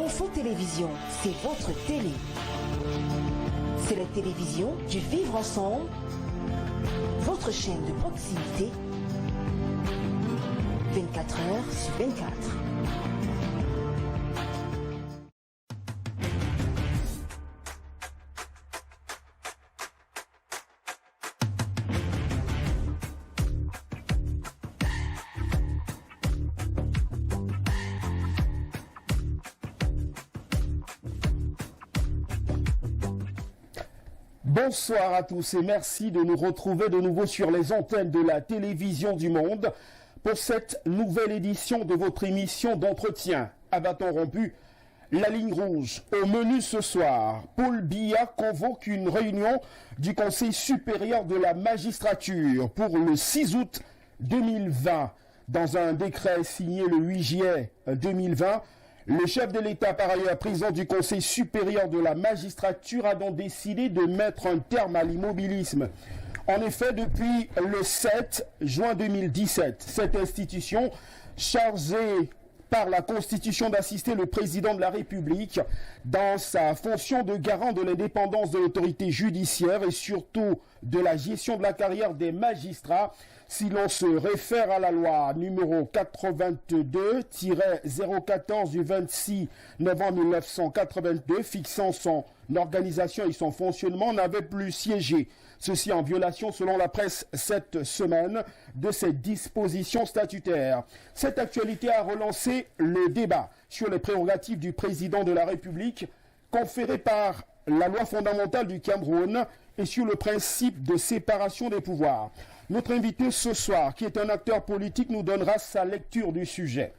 Info Télévision, c'est votre télé. C'est la télévision du vivre ensemble, votre chaîne de proximité, 24 heures sur 24. Bonsoir à tous et merci de nous retrouver de nouveau sur les antennes de la télévision du monde pour cette nouvelle édition de votre émission d'entretien à bâton rompu. La ligne rouge. Au menu ce soir, Paul Biya convoque une réunion du Conseil supérieur de la magistrature pour le 6 août 2020. Dans un décret signé le 8 juillet 2020, le chef de l'État, par ailleurs président du Conseil supérieur de la magistrature, a donc décidé de mettre un terme à l'immobilisme. En effet, depuis le 7 juin 2017, cette institution, chargée par la Constitution d'assister le président de la République dans sa fonction de garant de l'indépendance de l'autorité judiciaire et surtout de la gestion de la carrière des magistrats, si l'on se réfère à la loi numéro 82-014 du 26 novembre 1982 fixant son organisation et son fonctionnement, n'avait plus siégé. Ceci en violation, selon la presse cette semaine, de ces dispositions statutaires. Cette actualité a relancé le débat sur les prérogatives du président de la République conférées par la loi fondamentale du Cameroun et sur le principe de séparation des pouvoirs. Notre invité ce soir, qui est un acteur politique, nous donnera sa lecture du sujet.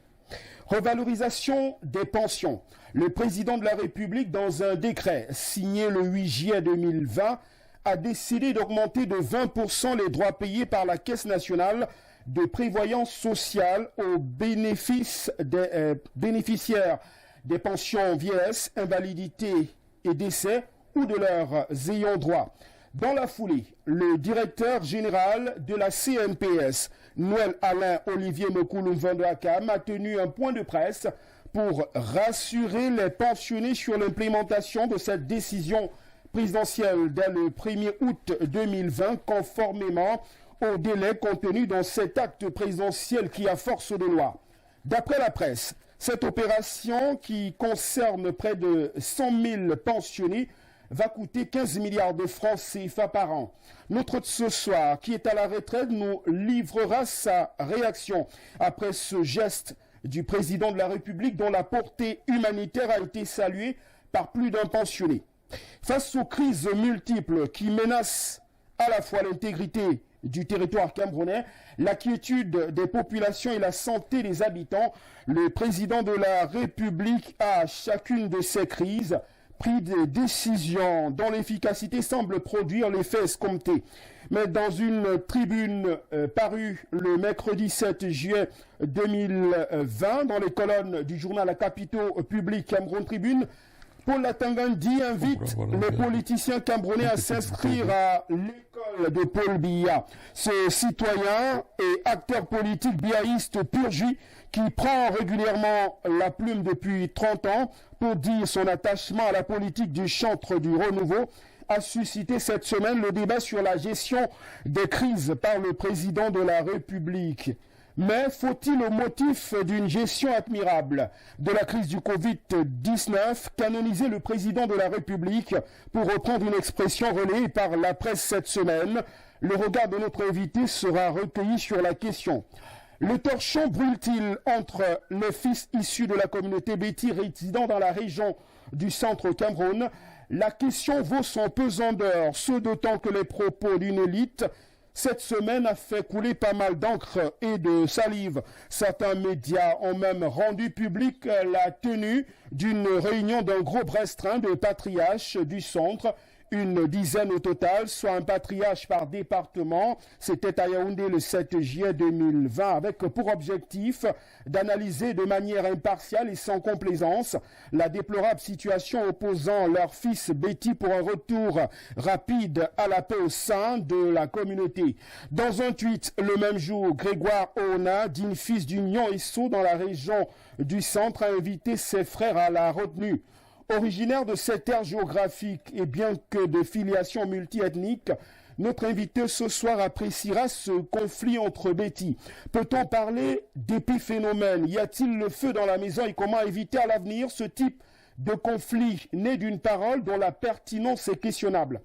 Revalorisation des pensions. Le président de la République, dans un décret signé le 8 juillet 2020, a décidé d'augmenter de 20% les droits payés par la Caisse nationale de prévoyance sociale aux bénéficiaires des pensions vieillesse, invalidité et décès ou de leurs ayants droit. Dans la foulée, le directeur général de la CNPS, Noël Alain Olivier Mokoulou-Vandoakam, a tenu un point de presse pour rassurer les pensionnés sur l'implémentation de cette décision présidentielle dès le 1er août 2020, conformément au délai contenu dans cet acte présidentiel qui a force de loi. D'après la presse, cette opération qui concerne près de 100 000 pensionnés va coûter 15 milliards de francs CFA par an. Notre hôte ce soir, qui est à la retraite, nous livrera sa réaction après ce geste du président de la République dont la portée humanitaire a été saluée par plus d'un pensionné. Face aux crises multiples qui menacent à la fois l'intégrité du territoire camerounais, la quiétude des populations et la santé des habitants, le président de la République a, à chacune de ces crises, pris des décisions dont l'efficacité semble produire l'effet escompté. Mais dans une tribune parue le mercredi 7 juillet 2020 dans les colonnes du journal La Capitaux Public Cameroun Tribune, Paul Latangandi invite les politiciens camerounais à s'inscrire à l'école de Paul Biya. Ce citoyen et acteur politique biaïste pur jus qui prend régulièrement la plume depuis 30 ans pour dire son attachement à la politique du chantre du renouveau, a suscité cette semaine le débat sur la gestion des crises par le président de la République. Mais faut-il, au motif d'une gestion admirable de la crise du Covid-19, canoniser le président de la République, pour reprendre une expression relayée par la presse cette semaine? Le regard de notre invité sera recueilli sur la question. Le torchon brûle-t-il entre les fils issus de la communauté Béti résidant dans la région du centre Cameroun? La question vaut son pesant d'or, ce d'autant que les propos d'une élite cette semaine a fait couler pas mal d'encre et de salive. Certains médias ont même rendu public la tenue d'une réunion d'un groupe restreint de patriarches du centre, une dizaine au total, soit un patriarche par département. C'était à Yaoundé le 7 juillet 2020, avec pour objectif d'analyser de manière impartiale et sans complaisance la déplorable situation opposant leur fils Betty pour un retour rapide à la paix au sein de la communauté. Dans un tweet, le même jour, Grégoire Oona, digne fils d'Union Esso dans la région du centre, a invité ses frères à la retenue. Originaire de cette aire géographique et bien que de filiation multiethnique, notre invité ce soir appréciera ce conflit entre Betty. Peut-on parler d'épiphénomène? Y a-t-il le feu dans la maison et comment éviter à l'avenir ce type de conflit né d'une parole dont la pertinence est questionnable?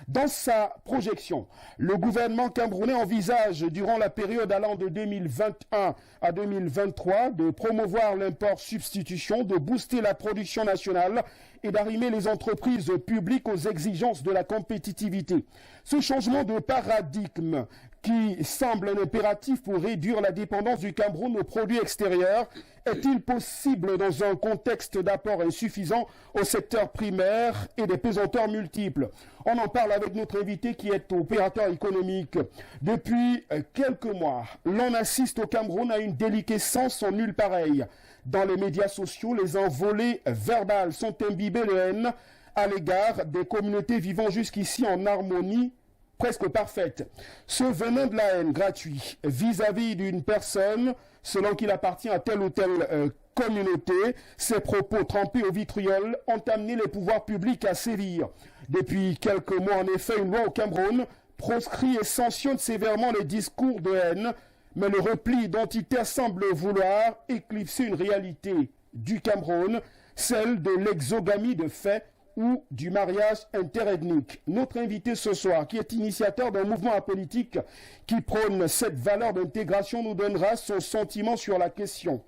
Dans sa projection, le gouvernement camerounais envisage, durant la période allant de 2021 à 2023, de promouvoir l'import-substitution, de booster la production nationale et d'arrimer les entreprises publiques aux exigences de la compétitivité. Ce changement de paradigme qui semble un impératif pour réduire la dépendance du Cameroun aux produits extérieurs est-il possible dans un contexte d'apport insuffisant au secteur primaire et des pesanteurs multiples? On en parle avec notre invité qui est opérateur économique. Depuis quelques mois, l'on assiste au Cameroun à une déliquescence en nulle pareille. Dans les médias sociaux, les envolées verbales sont imbibées de haine à l'égard des communautés vivant jusqu'ici en harmonie presque parfaite. Ce venin de la haine gratuit vis-à-vis d'une personne, selon qu'il appartient à telle ou telle communauté, ces propos trempés au vitriol ont amené les pouvoirs publics à sévir. Depuis quelques mois, en effet, une loi au Cameroun proscrit et sanctionne sévèrement les discours de haine, mais le repli identitaire semble vouloir éclipser une réalité du Cameroun, celle de l'exogamie de fait ou du mariage interethnique. Notre invité ce soir, qui est initiateur d'un mouvement apolitique qui prône cette valeur d'intégration, nous donnera son sentiment sur la question.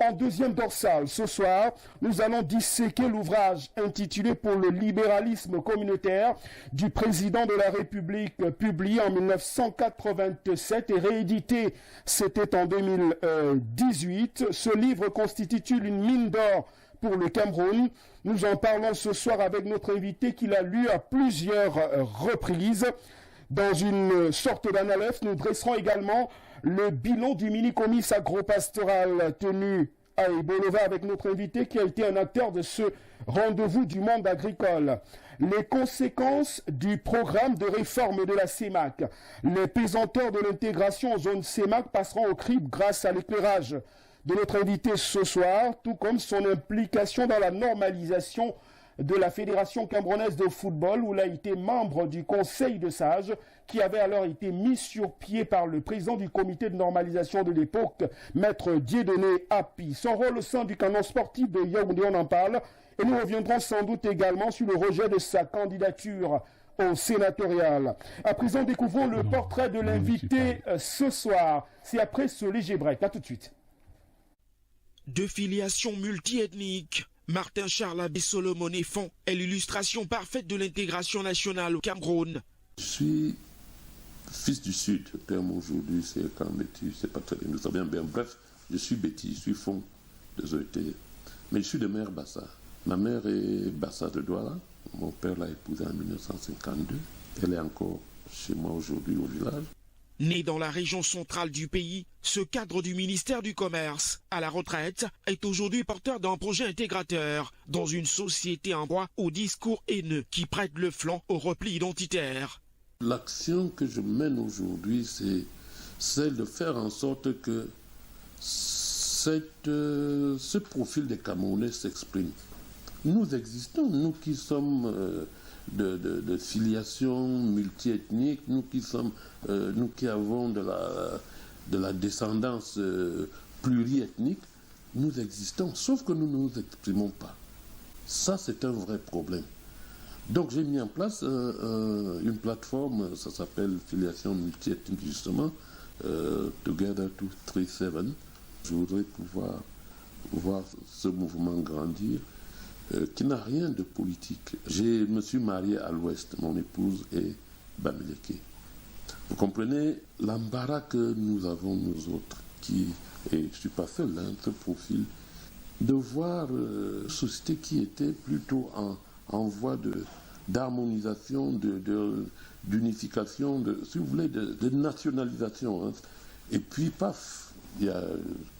En deuxième dorsale, ce soir, nous allons disséquer l'ouvrage intitulé « Pour le libéralisme communautaire » du président de la République, publié en 1987 et réédité, c'était en 2018. Ce livre constitue une mine d'or pour le Cameroun. Nous en parlons ce soir avec notre invité qui l'a lu à plusieurs reprises. Dans une sorte d'analyse, nous dresserons également le bilan du mini-comice agropastoral tenu à Ebolova avec notre invité qui a été un acteur de ce rendez-vous du monde agricole. Les conséquences du programme de réforme de la CEMAC. Les pesanteurs de l'intégration en zone CEMAC passeront au crible grâce à l'éclairage de notre invité ce soir, tout comme son implication dans la normalisation de la Fédération camerounaise de football, où il a été membre du Conseil de sages, qui avait alors été mis sur pied par le président du comité de normalisation de l'époque, Maître Dieudonné Api. Son rôle au sein du canon sportif de Yaoundé, on en parle, et nous reviendrons sans doute également sur le rejet de sa candidature au sénatorial. À présent, découvrons le portrait de l'invité ce soir. C'est après ce léger break. À tout de suite. De filiation multiethnique, Martin Charles Abbé Solomon Font est l'illustration parfaite de l'intégration nationale au Cameroun. Je suis fils du Sud. Le terme aujourd'hui, c'est quand Betty, c'est pas très bien, nous savons bien. Bref, je suis Betty, je suis Font, désolé. Mais je suis de mère Bassa. Ma mère est Bassa de Douala. Mon père l'a épousée en 1952. Elle est encore chez moi aujourd'hui au village. Né dans la région centrale du pays, ce cadre du ministère du Commerce, à la retraite, est aujourd'hui porteur d'un projet intégrateur dans une société en proie au discours haineux qui prête le flanc au repli identitaire. L'action que je mène aujourd'hui, c'est celle de faire en sorte que ce profil des Camerounais s'exprime. Nous existons, nous qui sommes de filiation multiethnique, nous qui avons de la descendance pluriethnique, nous existons, sauf que nous ne nous exprimons pas. Ça, c'est un vrai problème. Donc j'ai mis en place une plateforme, ça s'appelle Filiation multiethnique justement, Together 237. Je voudrais pouvoir voir ce mouvement grandir, qui n'a rien de politique. Je me suis marié à l'ouest, mon épouse est Bamileke. Vous comprenez l'embarras que nous avons, nous autres, et je ne suis pas seul, ce profil, de voir une société qui était plutôt en voie d'harmonisation, d'unification, si vous voulez, de nationalisation. Hein. Et puis, paf, il y a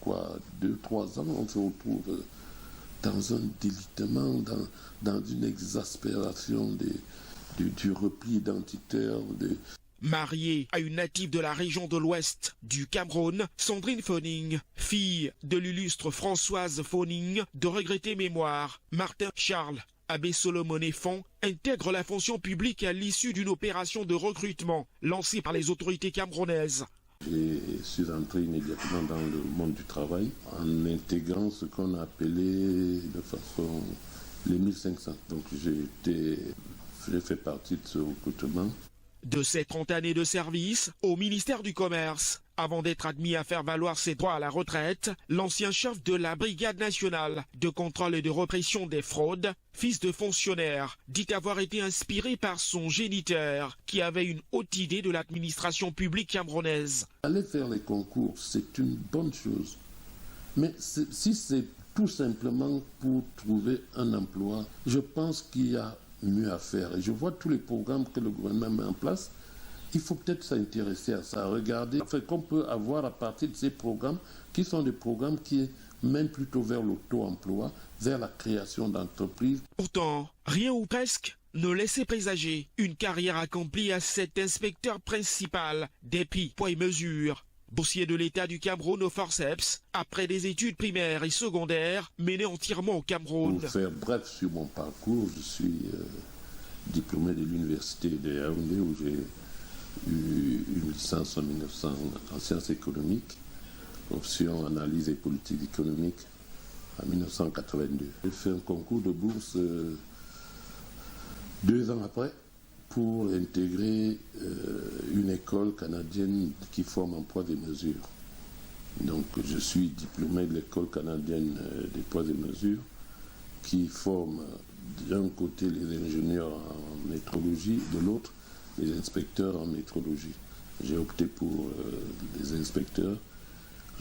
2-3 ans, on se retrouve dans un délitement, dans une exaspération du repli identitaire. Mariée à une native de la région de l'Ouest du Cameroun, Sandrine Phoning, fille de l'illustre Françoise Phoning, de regrettée mémoire, Martin Charles Abbé-Solomon-Font intègre la fonction publique à l'issue d'une opération de recrutement lancée par les autorités camerounaises. Je suis entré immédiatement dans le monde du travail en intégrant ce qu'on a appelé de façon les 1500. Donc j'ai fait partie de ce recrutement. De ses 30 années de service au ministère du Commerce, avant d'être admis à faire valoir ses droits à la retraite, l'ancien chef de la Brigade nationale de contrôle et de répression des fraudes, fils de fonctionnaire, dit avoir été inspiré par son géniteur, qui avait une haute idée de l'administration publique camerounaise. Aller faire les concours, c'est une bonne chose. Mais si c'est tout simplement pour trouver un emploi, je pense qu'il y a mieux à faire. Et je vois tous les programmes que le gouvernement met en place. Il faut peut-être s'intéresser à ça, regarder qu'on peut avoir à partir de ces programmes, qui sont des programmes qui mènent plutôt vers l'auto-emploi, vers la création d'entreprises. Pourtant, rien ou presque ne laissait présager une carrière accomplie à cet inspecteur principal des prix, poids et mesures. Boursier de l'État du Cameroun au forceps, après des études primaires et secondaires menées entièrement au Cameroun. Pour faire bref sur mon parcours, je suis diplômé de l'université de Yaoundé où j'ai eu une licence en 1900 en sciences économiques, option analyse et politique économique en 1982. J'ai fait un concours de bourse 2 ans après pour intégrer une école canadienne qui forme en poids et mesures. Donc je suis diplômé de l'école canadienne des poids et mesures qui forme d'un côté les ingénieurs en métrologie, de l'autre les inspecteurs en métrologie. J'ai opté pour les inspecteurs.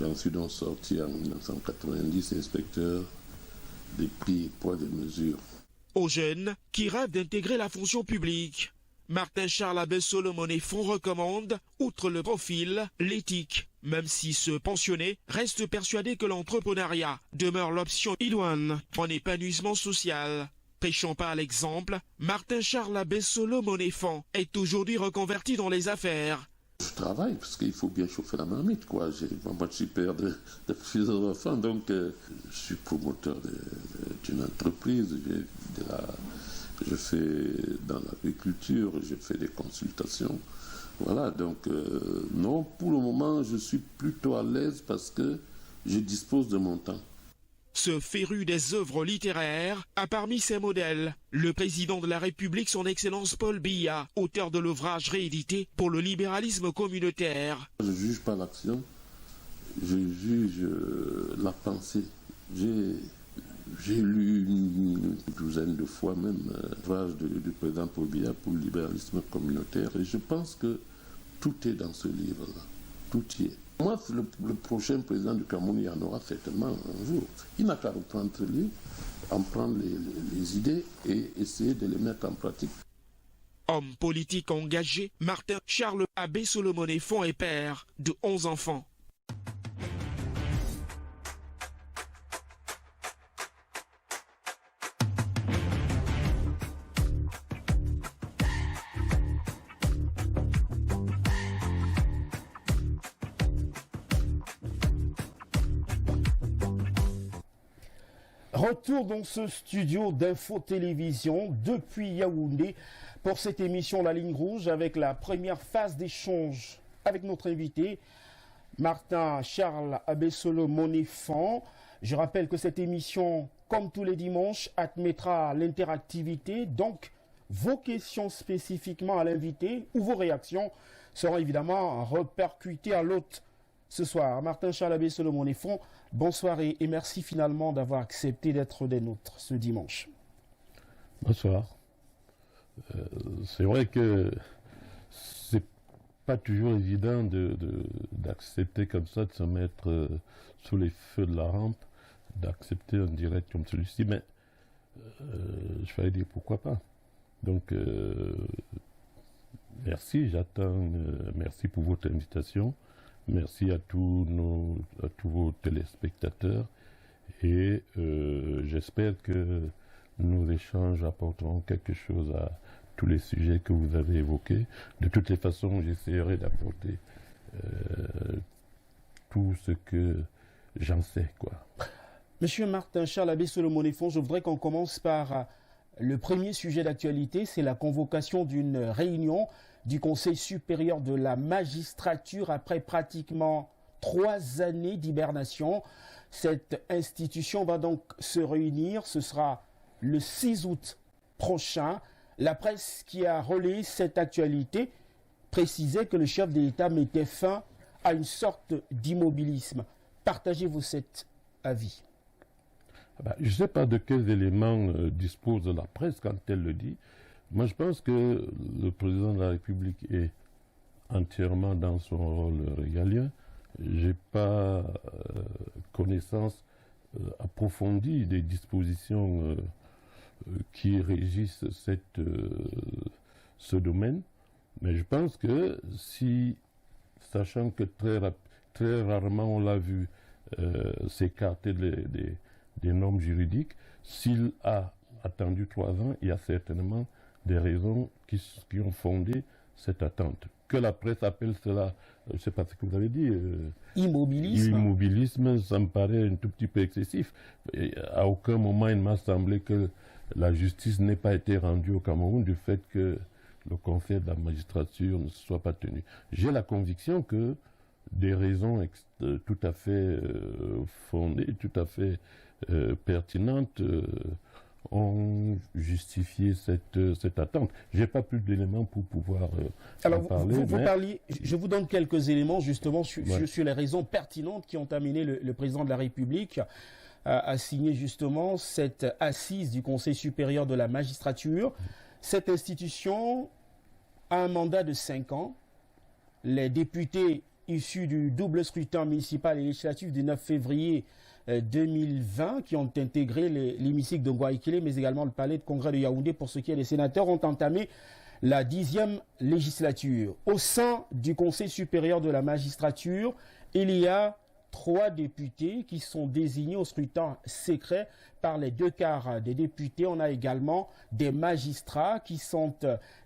J'en suis donc sorti en 1990 inspecteur des prix et poids et mesures. Aux jeunes qui rêvent d'intégrer la fonction publique, Martin Charles Abbé-Solomon-Font recommande, outre le profil, l'éthique, même si ce pensionné reste persuadé que l'entrepreneuriat demeure l'option idoine en épanouissement social. Prêchant par l'exemple, Martin Charles Abbé-Solomon-Font est aujourd'hui reconverti dans les affaires. Je travaille parce qu'il faut bien chauffer la marmite, quoi. Moi, je suis père de plusieurs enfants, donc je suis promoteur d'une entreprise. Je fais dans l'agriculture, je fais des consultations. Voilà, donc non, pour le moment, je suis plutôt à l'aise parce que je dispose de mon temps. Ce féru des œuvres littéraires a parmi ses modèles le président de la République, son Excellence Paul Biya, auteur de l'ouvrage réédité pour le libéralisme communautaire. Je ne juge pas l'action, je juge la pensée. J'ai lu une douzaine de fois même l'ouvrage du président Paul Biya pour le libéralisme communautaire et je pense que tout est dans ce livre-là, tout y est. Moi, le prochain président du Cameroun, il y en aura certainement un jour. Il n'a qu'à reprendre ce livre, en prendre les idées et essayer de les mettre en pratique. Homme politique engagé, Martin Charles Abbé-Solomon-Font est père de 11 enfants. Retour dans ce studio d'info-télévision depuis Yaoundé pour cette émission La Ligne Rouge avec la première phase d'échange avec notre invité Martin Charles Abbé-Solomon-Font. Je rappelle que cette émission, comme tous les dimanches, admettra l'interactivité. Donc, vos questions spécifiquement à l'invité ou vos réactions seront évidemment répercutées à l'hôte. Ce soir, Martin Charles Abbé-Solomon-Font, bonsoir et merci finalement d'avoir accepté d'être des nôtres ce dimanche. Bonsoir. C'est vrai que c'est pas toujours évident d'accepter comme ça, de se mettre sous les feux de la rampe, d'accepter un direct comme celui-ci, mais je vais dire pourquoi pas. Donc, merci, merci pour votre invitation. Merci à tous vos téléspectateurs. Et j'espère que nos échanges apporteront quelque chose à tous les sujets que vous avez évoqués. De toutes les façons, j'essaierai d'apporter tout ce que j'en sais, quoi. Monsieur Martin Charles Abbé Solomon-Efon, je voudrais qu'on commence par le premier sujet d'actualité, c'est la convocation d'une réunion du Conseil supérieur de la magistrature après pratiquement 3 années d'hibernation. Cette institution va donc se réunir, ce sera le 6 août prochain. La presse qui a relayé cette actualité précisait que le chef de l'État mettait fin à une sorte d'immobilisme. Partagez-vous cet avis? Je ne sais pas de quels éléments dispose la presse quand elle le dit. Moi, je pense que le président de la République est entièrement dans son rôle régalien. Je n'ai pas connaissance approfondie des dispositions qui régissent ce domaine. Mais je pense que si, sachant que très rarement on l'a vu s'écarter des normes juridiques, s'il a attendu 3 ans, il y a certainement des raisons qui ont fondé cette attente. Que la presse appelle cela, je ne sais pas ce que vous avez dit, immobilisme. Immobilisme, ça me paraît un tout petit peu excessif. Et à aucun moment il m'a semblé que la justice n'ait pas été rendue au Cameroun du fait que le conseil de la magistrature ne se soit pas tenu. J'ai la conviction que des raisons tout à fait fondées, tout à fait pertinentes ont justifié cette attente. Je n'ai pas plus d'éléments pour pouvoir en parler. Je vous donne quelques éléments justement sur les raisons pertinentes qui ont amené le président de la République à signer justement cette assise du Conseil supérieur de la magistrature. Cette institution a un mandat de 5 ans. Les députés issus du double scrutin municipal et législatif du 9 février 2020 qui ont intégré l'hémicycle de Ngouaïkélé, mais également le palais de congrès de Yaoundé pour ce qui est des sénateurs, ont entamé la 10e législature. Au sein du Conseil supérieur de la magistrature, il y a 3 députés qui sont désignés au scrutin secret par les 2/4 des députés. On a également des magistrats qui sont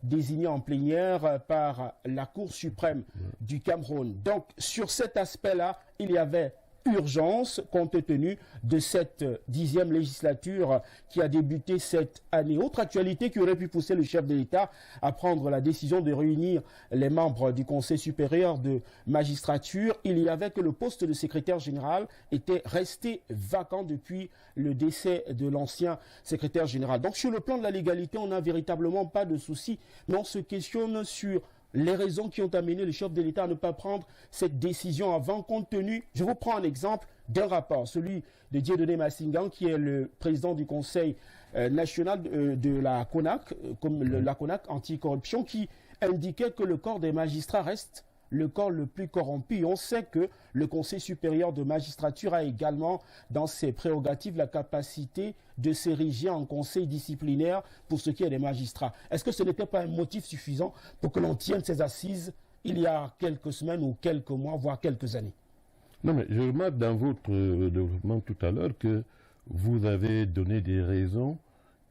désignés en plénière par la Cour suprême du Cameroun. Donc, sur cet aspect-là, il y avait urgence compte tenu de cette 10e législature qui a débuté cette année. Autre actualité qui aurait pu pousser le chef de l'État à prendre la décision de réunir les membres du Conseil supérieur de magistrature, il y avait que le poste de secrétaire général était resté vacant depuis le décès de l'ancien secrétaire général. Donc sur le plan de la légalité, on n'a véritablement pas de souci, mais on se questionne sur les raisons qui ont amené le chef de l'État à ne pas prendre cette décision avant, compte tenu, je vous prends un exemple d'un rapport, celui de Dieudonné Massingan, qui est le président du Conseil national de la CONAC, la CONAC anticorruption, qui indiquait que le corps des magistrats reste le corps le plus corrompu. On sait que le Conseil supérieur de magistrature a également dans ses prérogatives la capacité de s'ériger en conseil disciplinaire pour ce qui est des magistrats. Est-ce que ce n'était pas un motif suffisant pour que l'on tienne ces assises il y a quelques semaines ou quelques mois, voire quelques années? Non, mais je remarque dans votre développement tout à l'heure que vous avez donné des raisons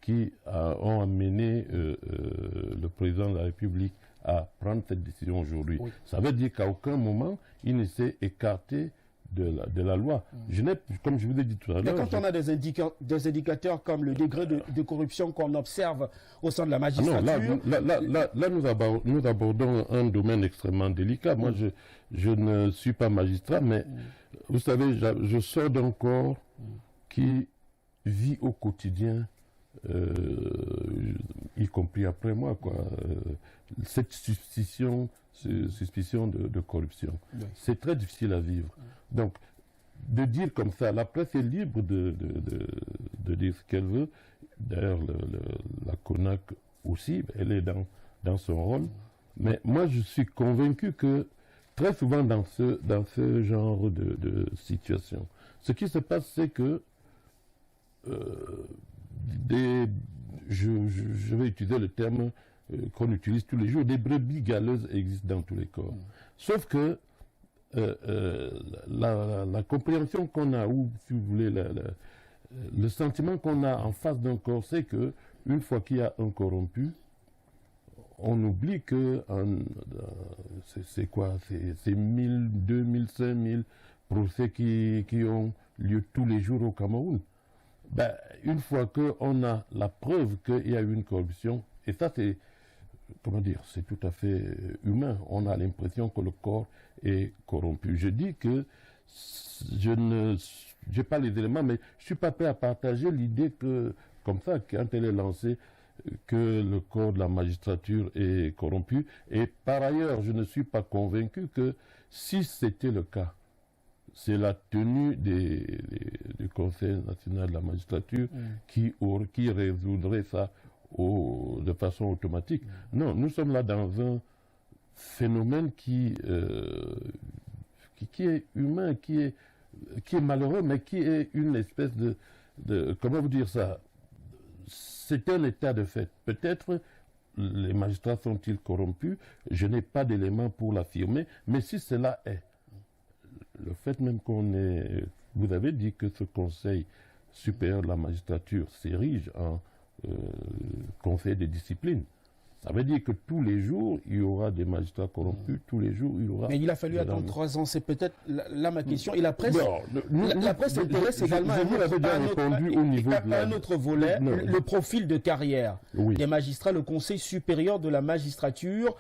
qui ont amené le président de la République à prendre cette décision aujourd'hui. Oui. Ça veut dire qu'à aucun moment, il ne s'est écarté de la loi. Comme je vous l'ai dit tout à l'heure... Quand on a des indicateurs comme le degré de corruption qu'on observe au sein de la magistrature... Là, nous abordons un domaine extrêmement délicat. Moi, je ne suis pas magistrat, mais vous savez, je sors d'un corps qui vit au quotidien, y compris après moi, quoi. Cette suspicion de corruption. Oui. C'est très difficile à vivre. Donc, de dire comme ça, la presse est libre de dire ce qu'elle veut. D'ailleurs, la CONAC aussi, elle est dans son rôle. Mais moi, je suis convaincu que très souvent dans ce genre de situation, ce qui se passe, c'est que je vais utiliser le terme qu'on utilise tous les jours, des brebis galeuses existent dans tous les corps. Sauf que la compréhension qu'on a, ou si vous voulez, le sentiment qu'on a en face d'un corps, c'est que une fois qu'il y a un corrompu, on oublie que c'est quoi? C'est 1000, 2000, 5000 procès qui ont lieu tous les jours au Cameroun. Ben, une fois qu'on a la preuve qu'il y a eu une corruption, et ça c'est, comment dire, c'est tout à fait humain, on a l'impression que le corps est corrompu. Je dis que je n'ai pas les éléments, mais je ne suis pas prêt à partager l'idée que, comme ça, quand elle est lancée, que le corps de la magistrature est corrompu. Et par ailleurs, je ne suis pas convaincu que si c'était le cas, c'est la tenue du Conseil national de la magistrature qui résoudrait ça de façon automatique. Non, nous sommes là dans un phénomène qui est humain, qui est malheureux, mais qui est une espèce de comment vous dire ça? C'est un état de fait. Peut-être les magistrats sont-ils corrompus? Je n'ai pas d'éléments pour l'affirmer, mais si cela est, le fait même qu'on ait... Vous avez dit que ce Conseil supérieur de la magistrature s'érige en Conseil de discipline. Ça veut dire que tous les jours, il y aura des magistrats corrompus, tous les jours, il y aura... Mais il a fallu attendre 3 ans, c'est peut-être là ma question. Et la presse, la presse s'intéresse également à un autre volet, le profil de carrière des magistrats. Le Conseil supérieur de la magistrature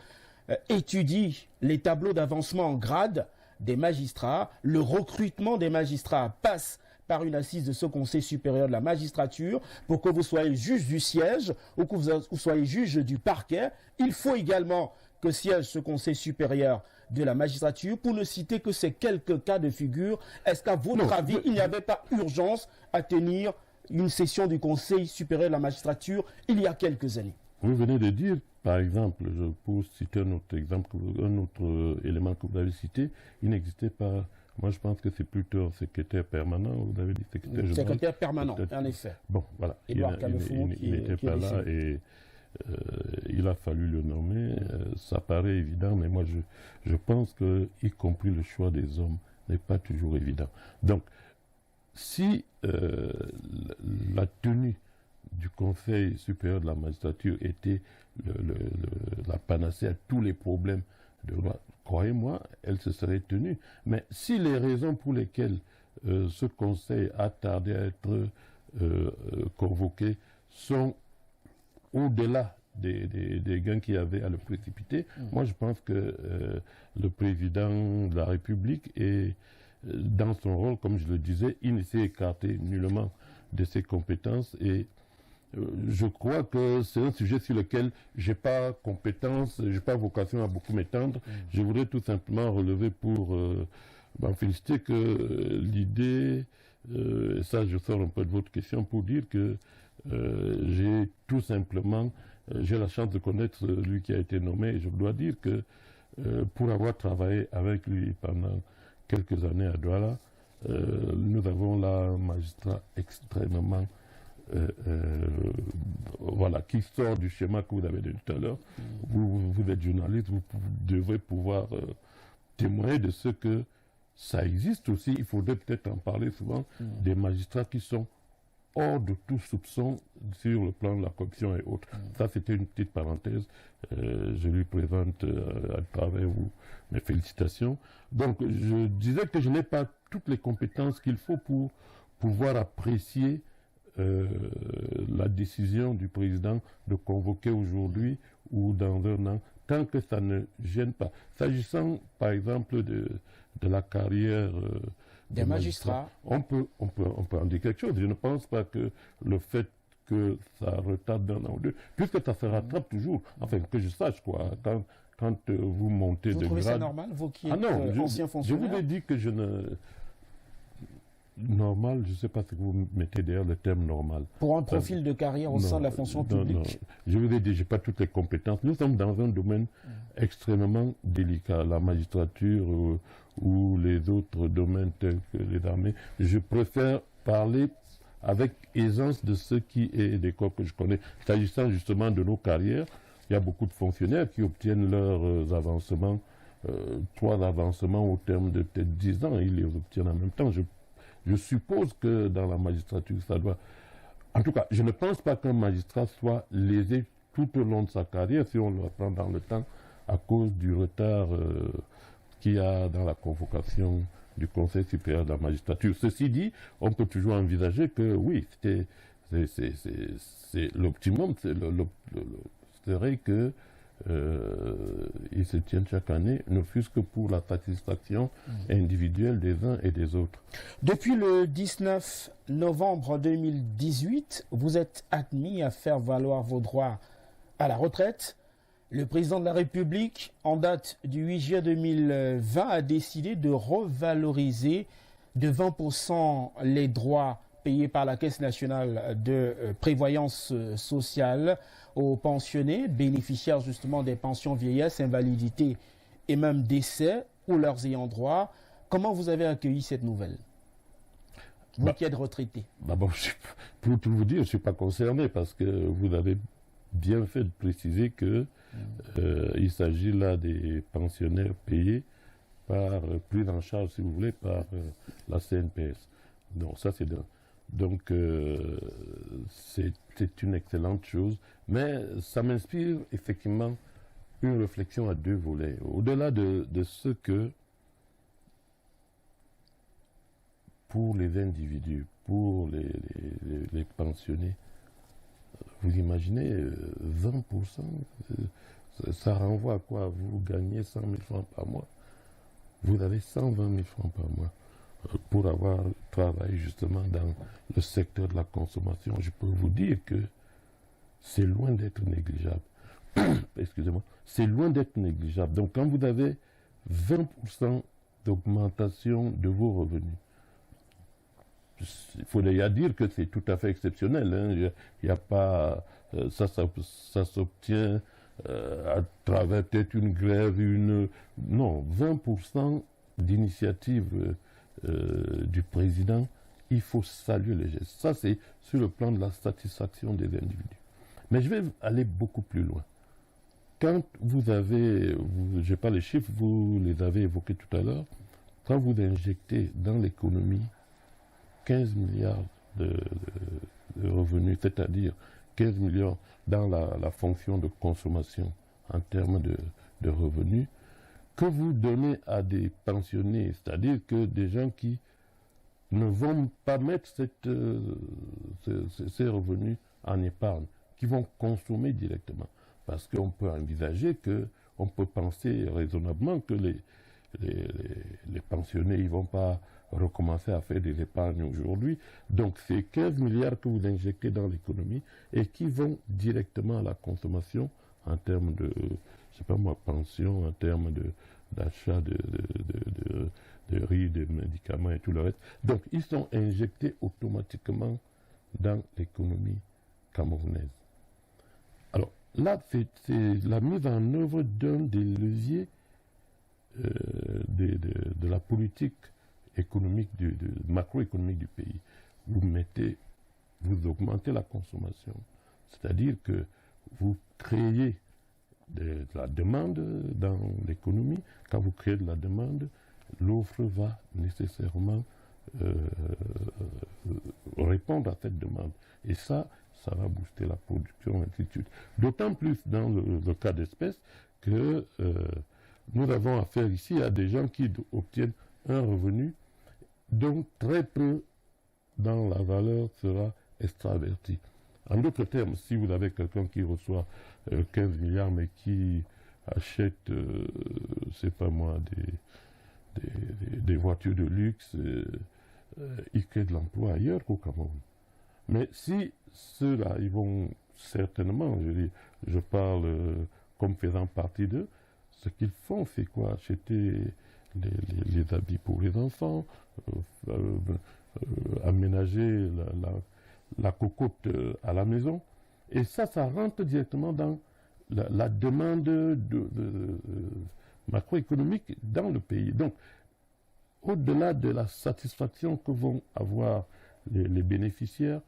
étudie les tableaux d'avancement en grade des magistrats. Le recrutement des magistrats passe par une assise de ce Conseil supérieur de la magistrature. Pour que vous soyez juge du siège ou que vous soyez juge du parquet, il faut également que siège ce Conseil supérieur de la magistrature. Pour ne citer que ces quelques cas de figure, est-ce qu'à votre avis, il n'y avait pas urgence à tenir une session du Conseil supérieur de la magistrature il y a quelques années? Vous venez de dire, par exemple, pour citer un autre exemple, un autre élément que vous avez cité, il n'existait pas... Moi, je pense que c'est plutôt un secrétaire permanent, vous avez dit secrétaire général. Secrétaire permanent, en effet. Bon, voilà. Édouard Calefou, il n'était pas là et il a fallu le nommer. Ça paraît évident, mais moi, je pense que, y compris le choix des hommes, n'est pas toujours évident. Donc, si la tenue du Conseil supérieur de la magistrature était la panacée à tous les problèmes de loi, croyez-moi, elle se serait tenue. Mais si les raisons pour lesquelles ce Conseil a tardé à être convoqué sont au-delà des gains qu'il y avait à le précipiter, moi je pense que le président de la République est dans son rôle, comme je le disais, il ne s'est écarté nullement de ses compétences et je crois que c'est un sujet sur lequel j'ai pas compétence, j'ai pas vocation à beaucoup m'étendre. Je voudrais tout simplement relever pour m'en féliciter que l'idée, ça je sors un peu de votre question pour dire que j'ai tout simplement, j'ai la chance de connaître lui qui a été nommé et je dois dire que pour avoir travaillé avec lui pendant quelques années à Douala, nous avons là un magistrat extrêmement voilà, qui sort du schéma que vous avez dit tout à l'heure. Vous êtes journaliste, vous devez pouvoir témoigner de ce que ça existe aussi. Il faudrait peut-être en parler souvent des magistrats qui sont hors de tout soupçon sur le plan de la corruption et autres. Ça, c'était une petite parenthèse. Je lui présente à travers vous mes félicitations. Donc, je disais que je n'ai pas toutes les compétences qu'il faut pour pouvoir apprécier la décision du président de convoquer aujourd'hui ou dans un an, tant que ça ne gêne pas. S'agissant, par exemple, de la carrière des magistrats, on peut en dire quelque chose. Je ne pense pas que le fait que ça retarde d'un an ou deux, puisque ça se rattrape toujours, enfin que je sache quoi, quand vous montez de grade... Vous trouvez ça normal, vous qui êtes ancien fonctionnaire? Je vous ai dit que je ne... Normal, je ne sais pas ce que vous mettez derrière le terme normal. Pour un profil de carrière au sein de la fonction publique. Je vous ai dit, je n'ai pas toutes les compétences. Nous sommes dans un domaine extrêmement délicat, la magistrature ou les autres domaines tels que les armées. Je préfère parler avec aisance de ce qui est des corps que je connais. S'agissant justement de nos carrières, il y a beaucoup de fonctionnaires qui obtiennent leurs avancements, 3 avancements au terme de peut-être 10 ans, ils les obtiennent en même temps. Je suppose que dans la magistrature, ça doit... En tout cas, je ne pense pas qu'un magistrat soit lésé tout au long de sa carrière, si on le prend dans le temps, à cause du retard qu'il y a dans la convocation du Conseil supérieur de la magistrature. Ceci dit, on peut toujours envisager que oui, c'est l'optimum, serait que ils se tiennent chaque année, ne fût-ce que pour la satisfaction individuelle des uns et des autres. Depuis le 19 novembre 2018, vous êtes admis à faire valoir vos droits à la retraite. Le président de la République, en date du 8 juillet 2020, a décidé de revaloriser de 20% les droits payés par la Caisse nationale de prévoyance sociale aux pensionnés, bénéficiaires justement des pensions vieillesse, invalidité et même décès ou leurs ayants droit. Comment vous avez accueilli cette nouvelle? Vous qui êtes retraité. Pour tout vous dire, je ne suis pas concerné parce que vous avez bien fait de préciser que il s'agit là des pensionnaires payés par, pris en charge, si vous voulez, par la CNPS. Donc ça c'est donc c'est une excellente chose, mais ça m'inspire effectivement une réflexion à 2 volets. Au-delà de ce que pour les individus, pour les pensionnés, vous imaginez 20%, ça renvoie à quoi? Vous gagnez 100 000 francs par mois. Vous avez 120 000 francs par mois pour avoir travaillé justement dans le secteur de la consommation. Je peux vous dire que c'est loin d'être négligeable. Excusez-moi. C'est loin d'être négligeable. Donc quand vous avez 20% d'augmentation de vos revenus, il faut d'ailleurs dire que c'est tout à fait exceptionnel. Hein. Il n'y a pas... Ça s'obtient à travers peut-être une grève, Non, 20% d'initiative du président, il faut saluer les gestes. Ça, c'est sur le plan de la satisfaction des individus. Mais je vais aller beaucoup plus loin. Quand vous avez... Je n'ai pas les chiffres, vous les avez évoqués tout à l'heure. Quand vous injectez dans l'économie 15 milliards de revenus, c'est-à-dire 15 milliards dans la fonction de consommation en termes de revenus, que vous donnez à des pensionnés, c'est-à-dire que des gens qui ne vont pas mettre ces revenus en épargne, qui vont consommer directement. Parce qu'on peut envisager on peut penser raisonnablement que les pensionnés, ils ne vont pas recommencer à faire des épargnes aujourd'hui. Donc c'est 15 milliards que vous injectez dans l'économie et qui vont directement à la consommation en termes de, je sais pas moi, pension, en termes d'achat de riz, de médicaments et tout le reste. Donc ils sont injectés automatiquement dans l'économie camerounaise. Alors là, c'est la mise en œuvre d'un des leviers de la politique économique, macroéconomique du pays. Vous augmentez la consommation. C'est-à-dire que vous créez de la demande dans l'économie. Quand vous créez de la demande, l'offre va nécessairement répondre à cette demande. Et ça va booster la production, ainsi de suite. D'autant plus dans le cas d'espèce que nous avons affaire ici à des gens qui obtiennent un revenu dont très peu dans la valeur sera extraverti. En d'autres termes, si vous avez quelqu'un qui reçoit 15 milliards mais qui achète, c'est pas moi, des voitures de luxe, il crée de l'emploi ailleurs qu'au Cameroun. Mais si ceux-là, ils vont certainement, je parle comme faisant partie d'eux, ce qu'ils font, c'est quoi? Acheter les habits pour les enfants, aménager la cocotte à la maison. Et ça rentre directement dans la demande macroéconomique dans le pays. Donc, au-delà de la satisfaction que vont avoir les bénéficiaires,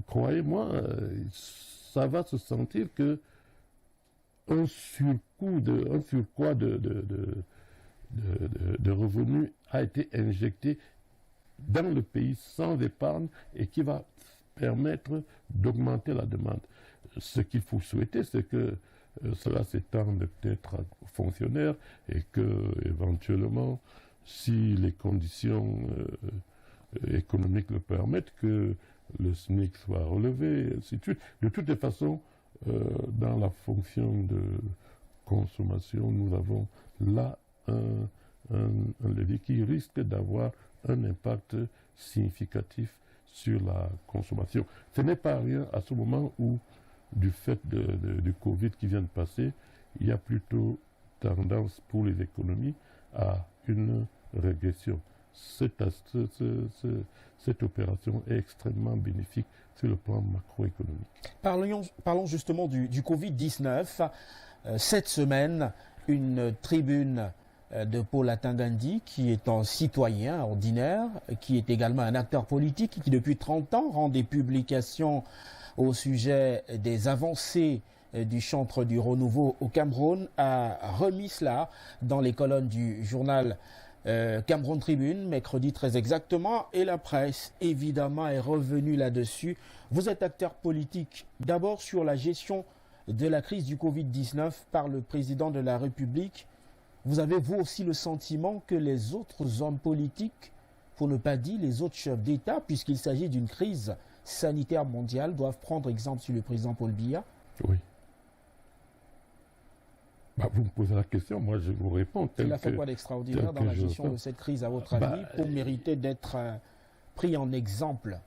croyez-moi, ça va se sentir que un surcroît de revenus a été injecté dans le pays sans épargne et qui va permettre d'augmenter la demande. Ce qu'il faut souhaiter, c'est que cela s'étende peut-être aux fonctionnaires et que, éventuellement, si les conditions économiques le permettent, que le SMIC soit relevé, ainsi de suite. De toutes les façons, dans la fonction de consommation, nous avons là un levier qui risque d'avoir un impact significatif sur la consommation. Ce n'est pas rien à ce moment où, du fait du Covid qui vient de passer, il y a plutôt tendance pour les économies à une régression. Cette opération est extrêmement bénéfique sur le plan macroéconomique. Parlons justement du Covid-19. Cette semaine, une tribune de Paul Atangandi, qui est un citoyen ordinaire, qui est également un acteur politique, qui depuis 30 ans rend des publications au sujet des avancées du chantre du renouveau au Cameroun, a remis cela dans les colonnes du journal Cameroun Tribune, mercredi très exactement, et la presse évidemment est revenue là-dessus. Vous êtes acteur politique, d'abord sur la gestion de la crise du Covid-19 par le président de la République. Vous avez vous aussi le sentiment que les autres hommes politiques, pour ne pas dire les autres chefs d'État, puisqu'il s'agit d'une crise sanitaire mondiale, doivent prendre exemple sur le président Paul Biya? Oui. Vous me posez la question, moi je vous réponds. Il a fait quoi d'extraordinaire dans la gestion de cette crise, à votre avis, pour mériter d'être pris en exemple?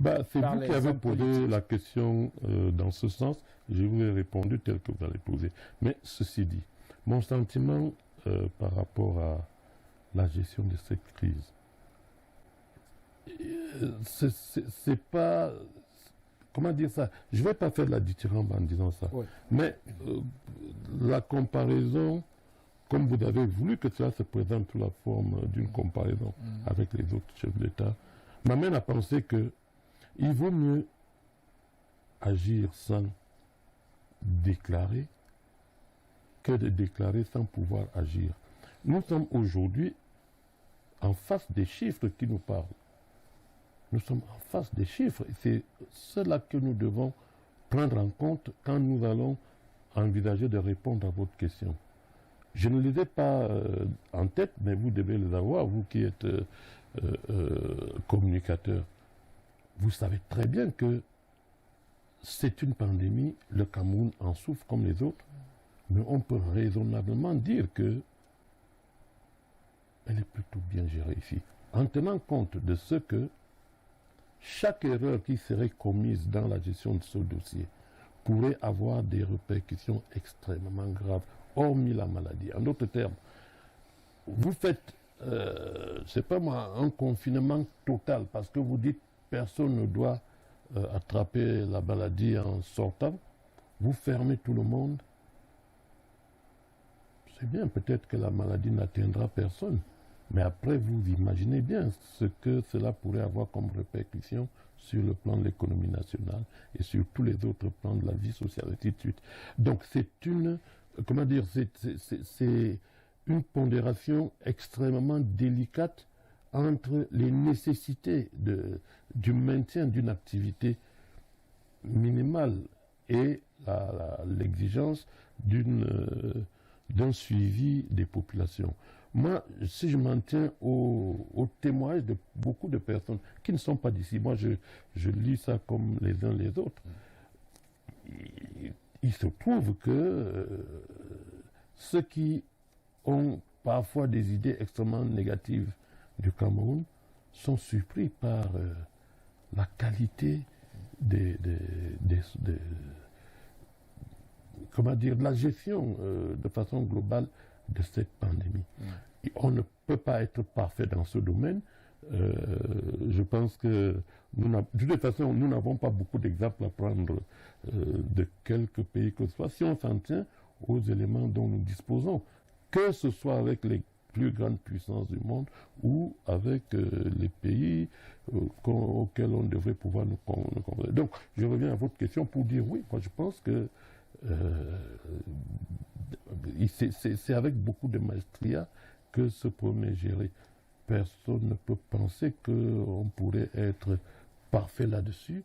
C'est vous qui avez posé la question dans ce sens. Je vous ai répondu tel que vous allez poser. Mais ceci dit, mon sentiment par rapport à la gestion de cette crise, c'est pas... Comment dire ça? Je ne vais pas faire de la dithyrambe en disant ça. Oui. Mais la comparaison, comme vous avez voulu que cela se présente sous la forme d'une comparaison avec les autres chefs d'État, m'amène à penser qu'il vaut mieux agir sans déclarer que de déclarer sans pouvoir agir. Nous sommes aujourd'hui en face des chiffres qui nous parlent. Nous sommes en face des chiffres. C'est cela que nous devons prendre en compte quand nous allons envisager de répondre à votre question. Je ne les ai pas en tête, mais vous devez les avoir, vous qui êtes communicateur. Vous savez très bien que c'est une pandémie, le Cameroun en souffre comme les autres, mais on peut raisonnablement dire que elle est plutôt bien gérée ici, en tenant compte de ce que chaque erreur qui serait commise dans la gestion de ce dossier pourrait avoir des répercussions extrêmement graves, hormis la maladie. En d'autres termes, vous faites, c'est pas moi, un confinement total, parce que vous dites personne ne doit attraper la maladie en sortant, vous fermez tout le monde. C'est bien, peut-être que la maladie n'atteindra personne. Mais après, vous imaginez bien ce que cela pourrait avoir comme répercussion sur le plan de l'économie nationale et sur tous les autres plans de la vie sociale, et ainsi de suite. Donc c'est une, comment dire, c'est une pondération extrêmement délicate entre les nécessités du maintien d'une activité minimale et l'exigence d'un suivi des populations. Moi, si je m'en tiens au témoignage de beaucoup de personnes qui ne sont pas d'ici, moi je lis ça comme les uns les autres, il se trouve que ceux qui ont parfois des idées extrêmement négatives du Cameroun sont surpris par la qualité comment dire, de la gestion de façon globale de cette pandémie. On ne peut pas être parfait dans ce domaine. Je pense que, de toute façon, nous n'avons pas beaucoup d'exemples à prendre de quelques pays que ce soit, si on s'en tient aux éléments dont nous disposons, que ce soit avec les plus grandes puissances du monde ou avec les pays auxquels on devrait pouvoir nous confronter. Donc, je reviens à votre question pour dire oui, moi je pense que c'est avec beaucoup de maestria que ce problème est géré. Personne ne peut penser qu'on pourrait être parfait là-dessus,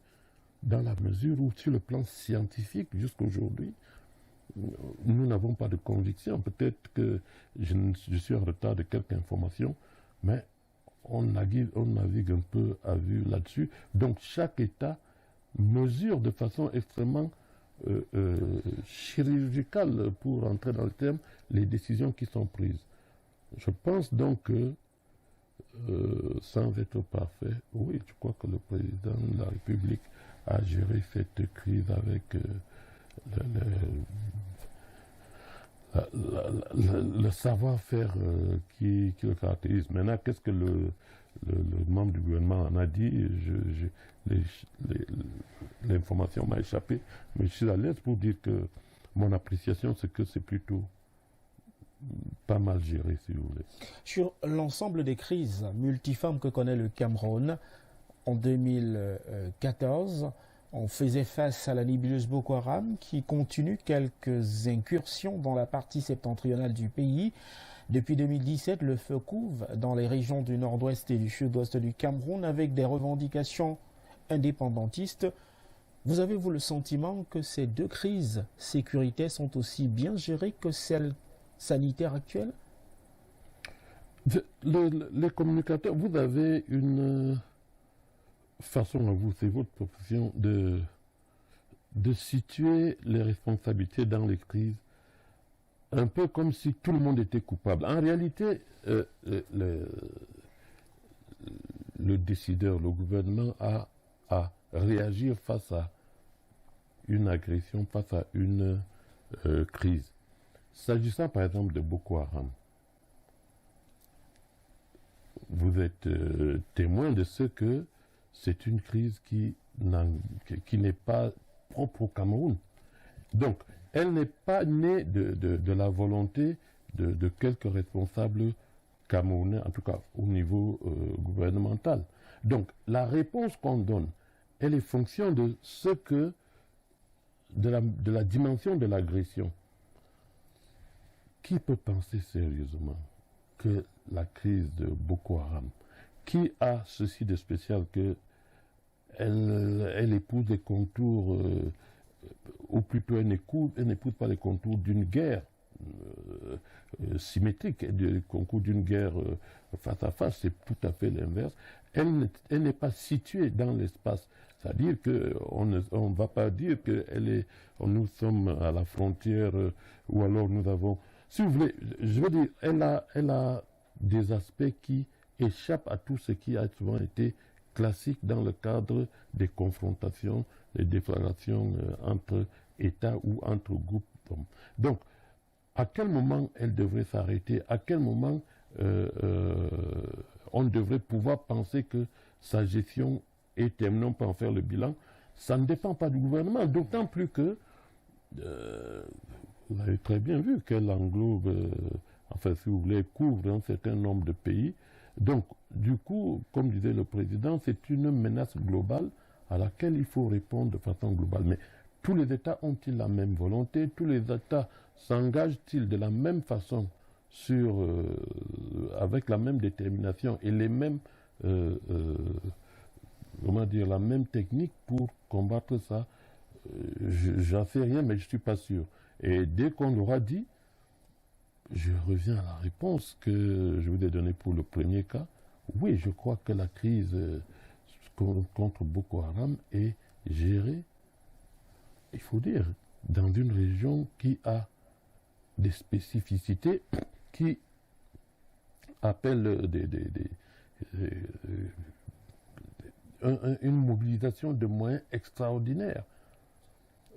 dans la mesure où, sur le plan scientifique, jusqu'aujourd'hui, nous n'avons pas de conviction. Peut-être que je suis en retard de quelques informations, mais on navigue un peu à vue là-dessus. Donc chaque État mesure de façon extrêmement chirurgicale, pour entrer dans le terme, les décisions qui sont prises. Je pense donc que, sans être parfait, oui, je crois que le président de la République a géré cette crise avec le savoir-faire qui le caractérise. Maintenant, qu'est-ce que le membre du gouvernement en a dit? L'information m'a échappé, mais je suis à l'aise pour dire que mon appréciation, c'est que c'est plutôt pas mal géré, si vous voulez. Sur l'ensemble des crises multiformes que connaît le Cameroun, en 2014, on faisait face à la nébuleuse Boko Haram qui continue quelques incursions dans la partie septentrionale du pays. Depuis 2017, le feu couve dans les régions du nord-ouest et du sud-ouest du Cameroun avec des revendications indépendantistes. Vous avez-vous le sentiment que ces deux crises sécuritaires sont aussi bien gérées que celles sanitaires actuelles? Les communicateurs, vous avez une façon à vous, c'est votre profession, de situer les responsabilités dans les crises, un peu comme si tout le monde était coupable. En réalité, le décideur, le gouvernement a à réagir face à une agression, face à une crise. S'agissant par exemple de Boko Haram, vous êtes témoin de ce que c'est une crise qui n'est pas propre au Cameroun. Donc, elle n'est pas née de la volonté de quelques responsables camerounais, en tout cas au niveau gouvernemental. Donc, la réponse qu'on donne, elle est fonction de ce que, de la dimension de l'agression. Qui peut penser sérieusement que la crise de Boko Haram, qui a ceci de spécial que elle épouse les contours, ou plutôt elle n'épouse pas les contours d'une guerre symétrique, des concours d'une guerre face à face, c'est tout à fait l'inverse. Elle n'est pas située dans l'espace. C'est-à-dire qu'on ne va pas dire que nous sommes à la frontière ou alors nous avons... Si vous voulez, je veux dire, elle a des aspects qui échappent à tout ce qui a souvent été classique dans le cadre des confrontations, des déflagrations entre États ou entre groupes d'hommes. Donc, à quel moment elle devrait s'arrêter? À quel moment on devrait pouvoir penser que sa gestion est terminée, on peut en faire le bilan? Ça ne dépend pas du gouvernement, d'autant plus que vous avez très bien vu qu'elle englobe, enfin si vous voulez, couvre un certain nombre de pays. Donc, du coup, comme disait le président, c'est une menace globale à laquelle il faut répondre de façon globale. Mais tous les États ont-ils la même volonté? Tous les États s'engagent-ils de la même façon avec la même détermination et les mêmes, la même technique pour combattre ça? J'en sais rien, mais je ne suis pas sûr. Et dès qu'on l'aura dit, je reviens à la réponse que je vous ai donnée pour le premier cas. Oui, je crois que la crise contre Boko Haram est gérée, il faut dire, dans une région qui a des spécificités qui appellent une mobilisation de moyens extraordinaires.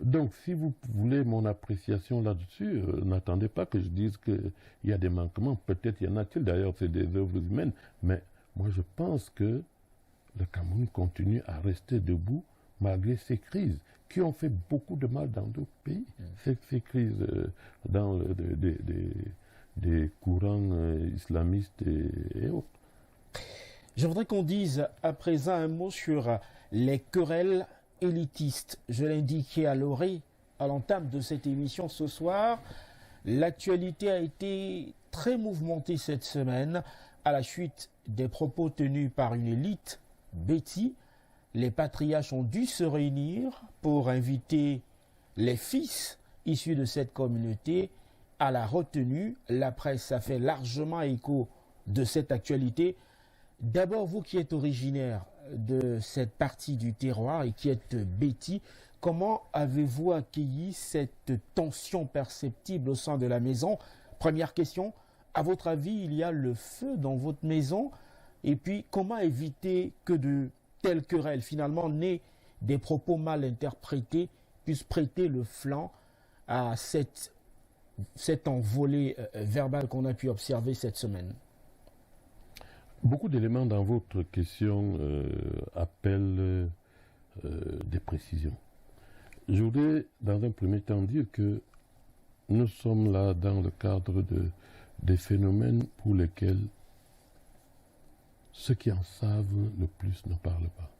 Donc, si vous voulez mon appréciation là-dessus, n'attendez pas que je dise qu'il y a des manquements. Peut-être y en a-t-il, d'ailleurs, c'est des œuvres humaines. Mais moi, je pense que le Cameroun continue à rester debout malgré ces crises qui ont fait beaucoup de mal dans d'autres pays. Ces crises dans des courants islamistes et autres. Je voudrais qu'on dise à présent un mot sur les querelles élitistes. Je l'indiquais à l'oreille à l'entame de cette émission ce soir. L'actualité a été très mouvementée cette semaine à la suite des propos tenus par une élite Betty. Les patriarches ont dû se réunir pour inviter les fils issus de cette communauté à la retenue. La presse a fait largement écho de cette actualité. D'abord, vous qui êtes originaire de cette partie du terroir et qui êtes Betty, comment avez-vous accueilli cette tension perceptible au sein de la maison? Première question, à votre avis, il y a le feu dans votre maison? Et puis, comment éviter que de telles querelles, finalement nées des propos mal interprétés, puissent prêter le flanc à cette envolée verbale qu'on a pu observer cette semaine? Beaucoup d'éléments dans votre question appellent des précisions. Je voudrais, dans un premier temps, dire que nous sommes là dans le cadre des phénomènes pour lesquels ceux qui en savent le plus ne parlent pas.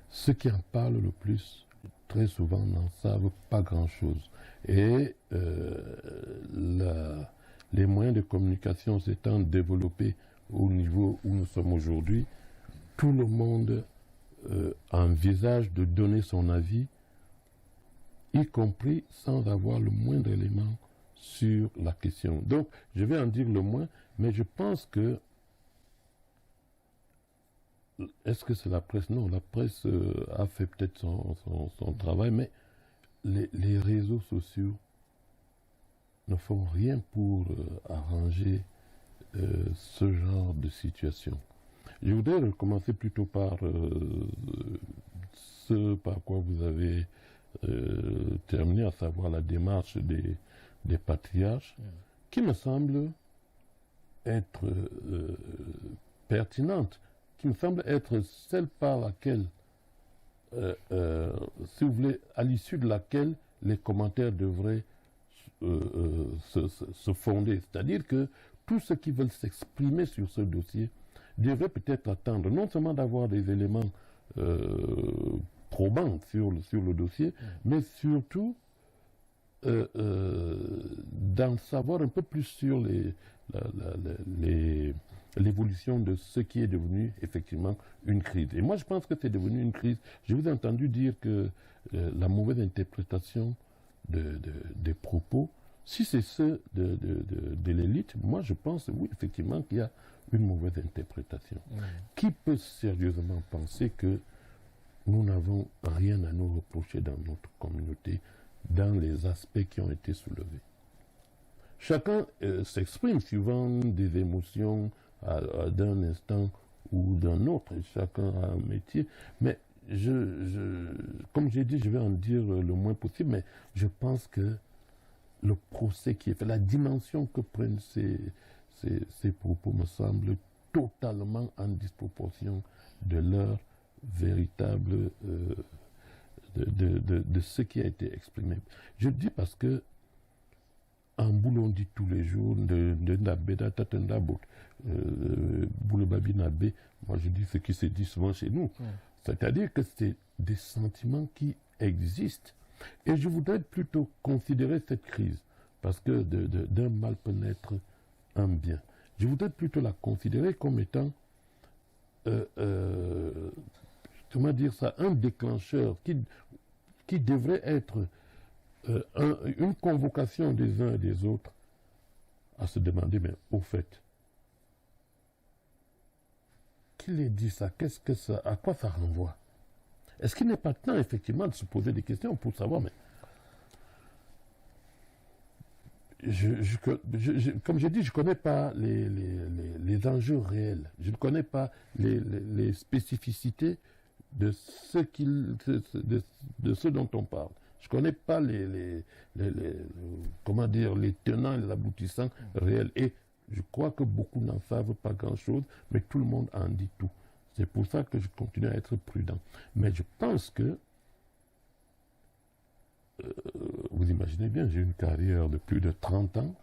Ceux qui en parlent le plus, très souvent, n'en savent pas grand-chose. Et les moyens de communication s'étant développés au niveau où nous sommes aujourd'hui, tout le monde envisage de donner son avis, y compris sans avoir le moindre élément sur la question. Donc, je vais en dire le moins, mais je pense que... Est-ce que c'est la presse? Non, la presse a fait peut-être son travail, mais les réseaux sociaux ne font rien pour arranger ce genre de situation. Je voudrais commencer plutôt par ce par quoi vous avez terminé, à savoir la démarche des patriarches, qui me semble être pertinente, qui me semble être celle par laquelle, si vous voulez, à l'issue de laquelle les commentaires devraient se fonder. C'est-à-dire que tous ceux qui veulent s'exprimer sur ce dossier devraient peut-être attendre, non seulement d'avoir des éléments probants sur le dossier, mais surtout d'en savoir un peu plus sur l'évolution de ce qui est devenu effectivement une crise. Et moi, je pense que c'est devenu une crise. Je vous ai entendu dire que la mauvaise interprétation des propos, si c'est ceux de l'élite, moi je pense, oui, effectivement, qu'il y a une mauvaise interprétation. Qui peut sérieusement penser que nous n'avons rien à nous reprocher dans notre communauté, dans les aspects qui ont été soulevés? Chacun s'exprime suivant des émotions d'un instant ou d'un autre, chacun a un métier, mais comme j'ai dit, je vais en dire le moins possible, mais je pense que le procès qui est fait, la dimension que prennent ces propos me semble totalement en disproportion de leur véritable, de ce qui a été exprimé. Je le dis parce que en boulot, on dit tous les jours, moi je dis ce qui se dit souvent chez nous. C'est-à-dire que c'est des sentiments qui existent. Et je voudrais plutôt considérer cette crise, parce que d'un mal peut naître un bien. Je voudrais plutôt la considérer comme étant, comment dire ça, un déclencheur qui devrait être une convocation des uns et des autres à se demander, mais au fait, qui les dit ça? Qu'est-ce que ça, à quoi ça renvoie? Est-ce qu'il n'est pas temps, effectivement, de se poser des questions pour savoir, mais comme j'ai dit, je ne connais pas les enjeux réels. Je ne connais pas les spécificités de ce dont on parle. Je ne connais pas comment dire, les tenants et les aboutissants réels. Et je crois que beaucoup n'en savent pas grand-chose, mais tout le monde en dit tout. C'est pour ça que je continue à être prudent. Mais je pense que, vous imaginez bien, j'ai une carrière de plus de 30 ans.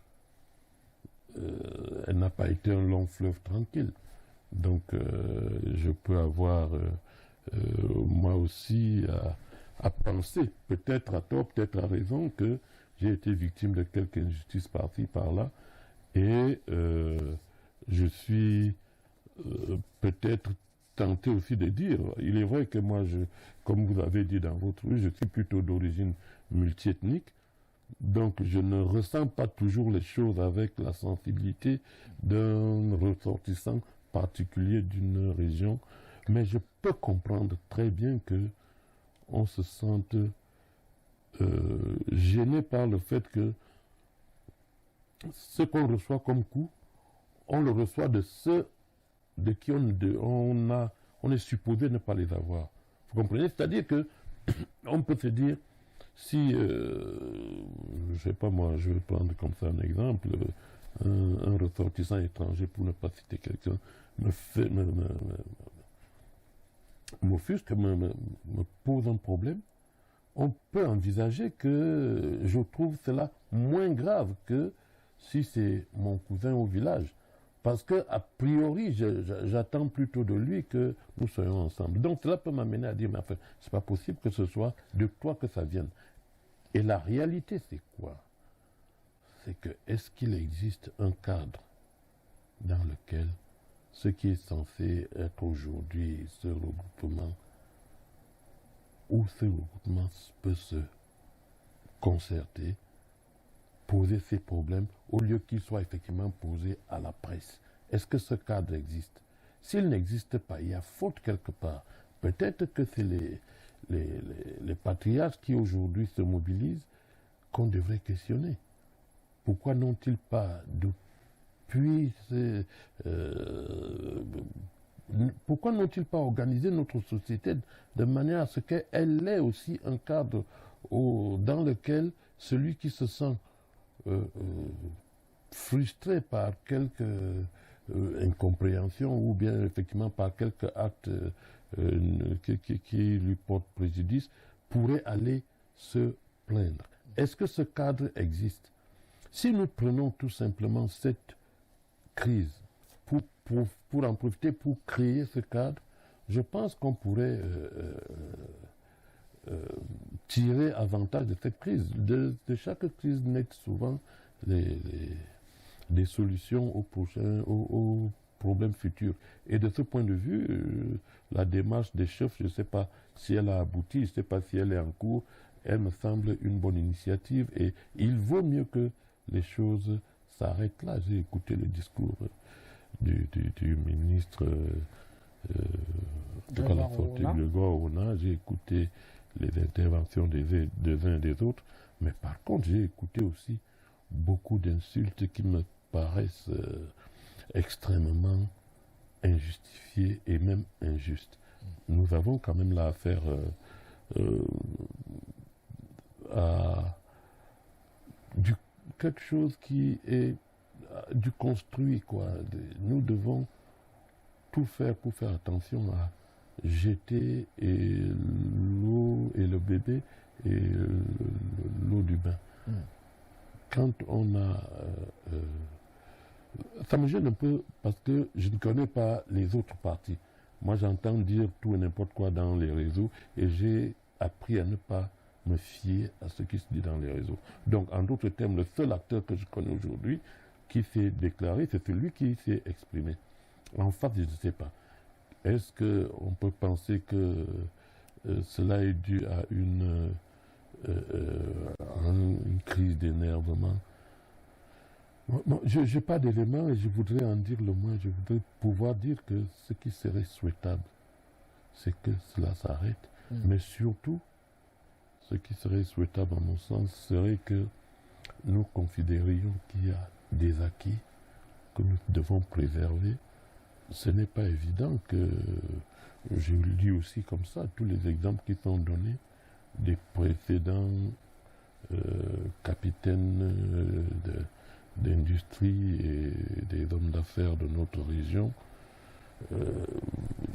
Elle n'a pas été un long fleuve tranquille. Donc, je peux avoir, moi aussi, à penser, peut-être à tort, peut-être à raison, que j'ai été victime de quelque injustice par-ci, par-là, et je suis peut-être tenté aussi de dire, il est vrai que moi, comme vous avez dit dans votre rue, je suis plutôt d'origine multiethnique, donc je ne ressens pas toujours les choses avec la sensibilité d'un ressortissant particulier d'une région, mais je peux comprendre très bien que on se sente gêné par le fait que ce qu'on reçoit comme coup, on le reçoit de ceux de qui on est supposé ne pas les avoir. Vous comprenez? C'est-à-dire que on peut se dire, si, je sais pas moi, je vais prendre comme ça un exemple, un ressortissant étranger, pour ne pas citer quelqu'un, m'offusque, me pose un problème, on peut envisager que je trouve cela moins grave que si c'est mon cousin au village. Parce que, a priori, j'attends plutôt de lui que nous soyons ensemble. Donc, cela peut m'amener à dire, mais enfin, c'est pas possible que ce soit de toi que ça vienne. Et la réalité, c'est quoi? C'est que, est-ce qu'il existe un cadre dans lequel ce qui est censé être aujourd'hui ce regroupement, où ce regroupement peut se concerter, poser ses problèmes, au lieu qu'ils soient effectivement posés à la presse? Est-ce que ce cadre existe? S'il n'existe pas, il y a faute quelque part. Peut-être que c'est les patriarches qui aujourd'hui se mobilisent qu'on devrait questionner. Pourquoi n'ont-ils pas pourquoi n'ont-ils pas organisé notre société de manière à ce qu'elle ait aussi un cadre dans lequel celui qui se sent frustré par quelque incompréhension ou bien effectivement par quelque acte qui lui porte préjudice pourrait aller se plaindre. Est-ce que ce cadre existe? Si nous prenons tout simplement cette crise pour en profiter, pour créer ce cadre, je pense qu'on pourrait tirer avantage de cette crise. De chaque crise naissent souvent des solutions aux problèmes futurs. Et de ce point de vue, la démarche des chefs, je ne sais pas si elle a abouti, je ne sais pas si elle est en cours, elle me semble une bonne initiative et il vaut mieux que les choses s'arrêtent là. J'ai écouté le discours du ministre de la Santé, Grégoire Ona, j'ai écouté les interventions des uns et des autres, mais par contre j'ai écouté aussi beaucoup d'insultes qui me paraissent extrêmement injustifiées et même injustes. Nous avons quand même là affaire à quelque chose qui est du construit, quoi. Nous devons tout faire pour faire attention à jeter l'eau et le bébé et l'eau du bain. Quand on a... ça me gêne un peu parce que je ne connais pas les autres partis. Moi, j'entends dire tout et n'importe quoi dans les réseaux et j'ai appris à ne pas me fier à ce qui se dit dans les réseaux. Donc, en d'autres termes, le seul acteur que je connais aujourd'hui qui s'est déclaré, c'est celui qui s'est exprimé. En fait, je ne sais pas. Est-ce qu'on peut penser que cela est dû à une crise d'énervement? Bon, je n'ai pas d'éléments et je voudrais en dire le moins. Je voudrais pouvoir dire que ce qui serait souhaitable, c'est que cela s'arrête. Mais surtout, ce qui serait souhaitable, à mon sens, serait que nous considérions qu'il y a des acquis que nous devons préserver. Ce n'est pas évident que, je le dis aussi comme ça, tous les exemples qui sont donnés des précédents capitaines d'industrie et des hommes d'affaires de notre région,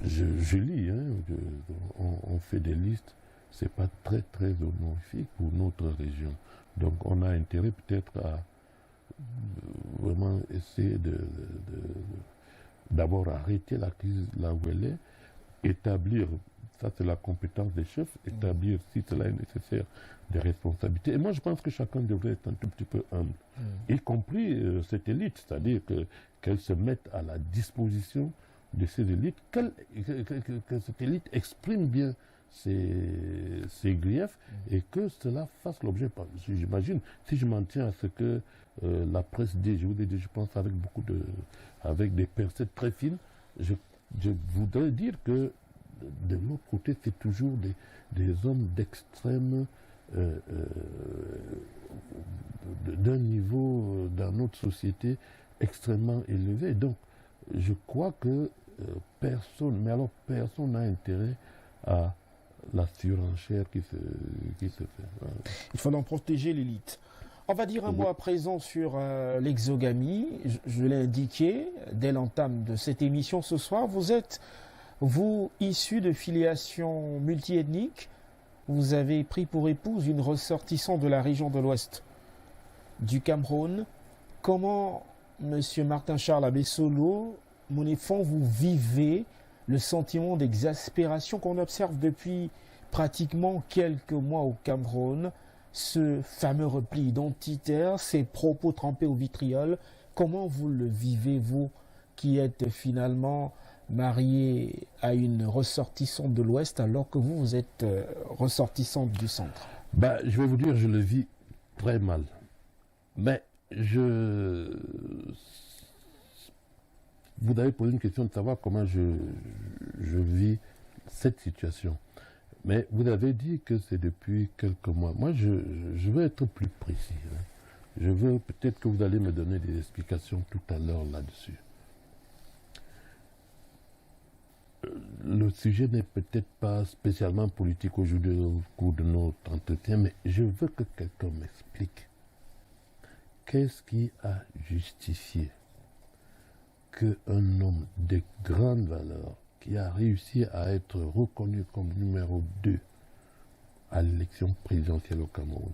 je lis, on fait des listes, c'est pas très très honorifique pour notre région. Donc on a intérêt peut-être à vraiment essayer d'abord arrêter la crise là où elle est, établir, ça c'est la compétence des chefs, établir si cela est nécessaire des responsabilités. Et moi je pense que chacun devrait être un tout petit peu humble, y compris cette élite, c'est-à-dire qu'elle se mette à la disposition de ces élites, que cette élite exprime bien ses griefs et que cela fasse l'objet, j'imagine, si je m'en tiens à ce que la presse dit, je vous ai dit, je pense avec des pincettes très fines, je voudrais dire que de l'autre côté, c'est toujours des hommes d'extrême, d'un niveau dans notre société extrêmement élevé. Donc, je crois que personne n'a intérêt à la surenchère qui se fait. Il faut donc protéger l'élite. On va dire un mot à présent sur l'exogamie. Je l'ai indiqué dès l'entame de cette émission ce soir. Vous êtes, issu de filiation multiethnique. Vous avez pris pour épouse une ressortissante de la région de l'Ouest du Cameroun. Comment, Monsieur Martin-Charles Abessolo, Monéfon, vous vivez le sentiment d'exaspération qu'on observe depuis pratiquement quelques mois au Cameroun, ce fameux repli identitaire, ces propos trempés au vitriol? Comment vous le vivez, vous, qui êtes finalement marié à une ressortissante de l'Ouest alors que vous êtes ressortissante du centre? Je vais vous dire, je le vis très mal. Mais vous avez posé une question de savoir comment je vis cette situation. Mais vous avez dit que c'est depuis quelques mois. Moi, je veux être plus précis. Je veux peut-être que vous allez me donner des explications tout à l'heure là-dessus. Le sujet n'est peut-être pas spécialement politique aujourd'hui au cours de notre entretien, mais je veux que quelqu'un m'explique. Qu'est-ce qui a justifié qu'un homme de grande valeur, qui a réussi à être reconnu comme numéro 2 à l'élection présidentielle au Cameroun,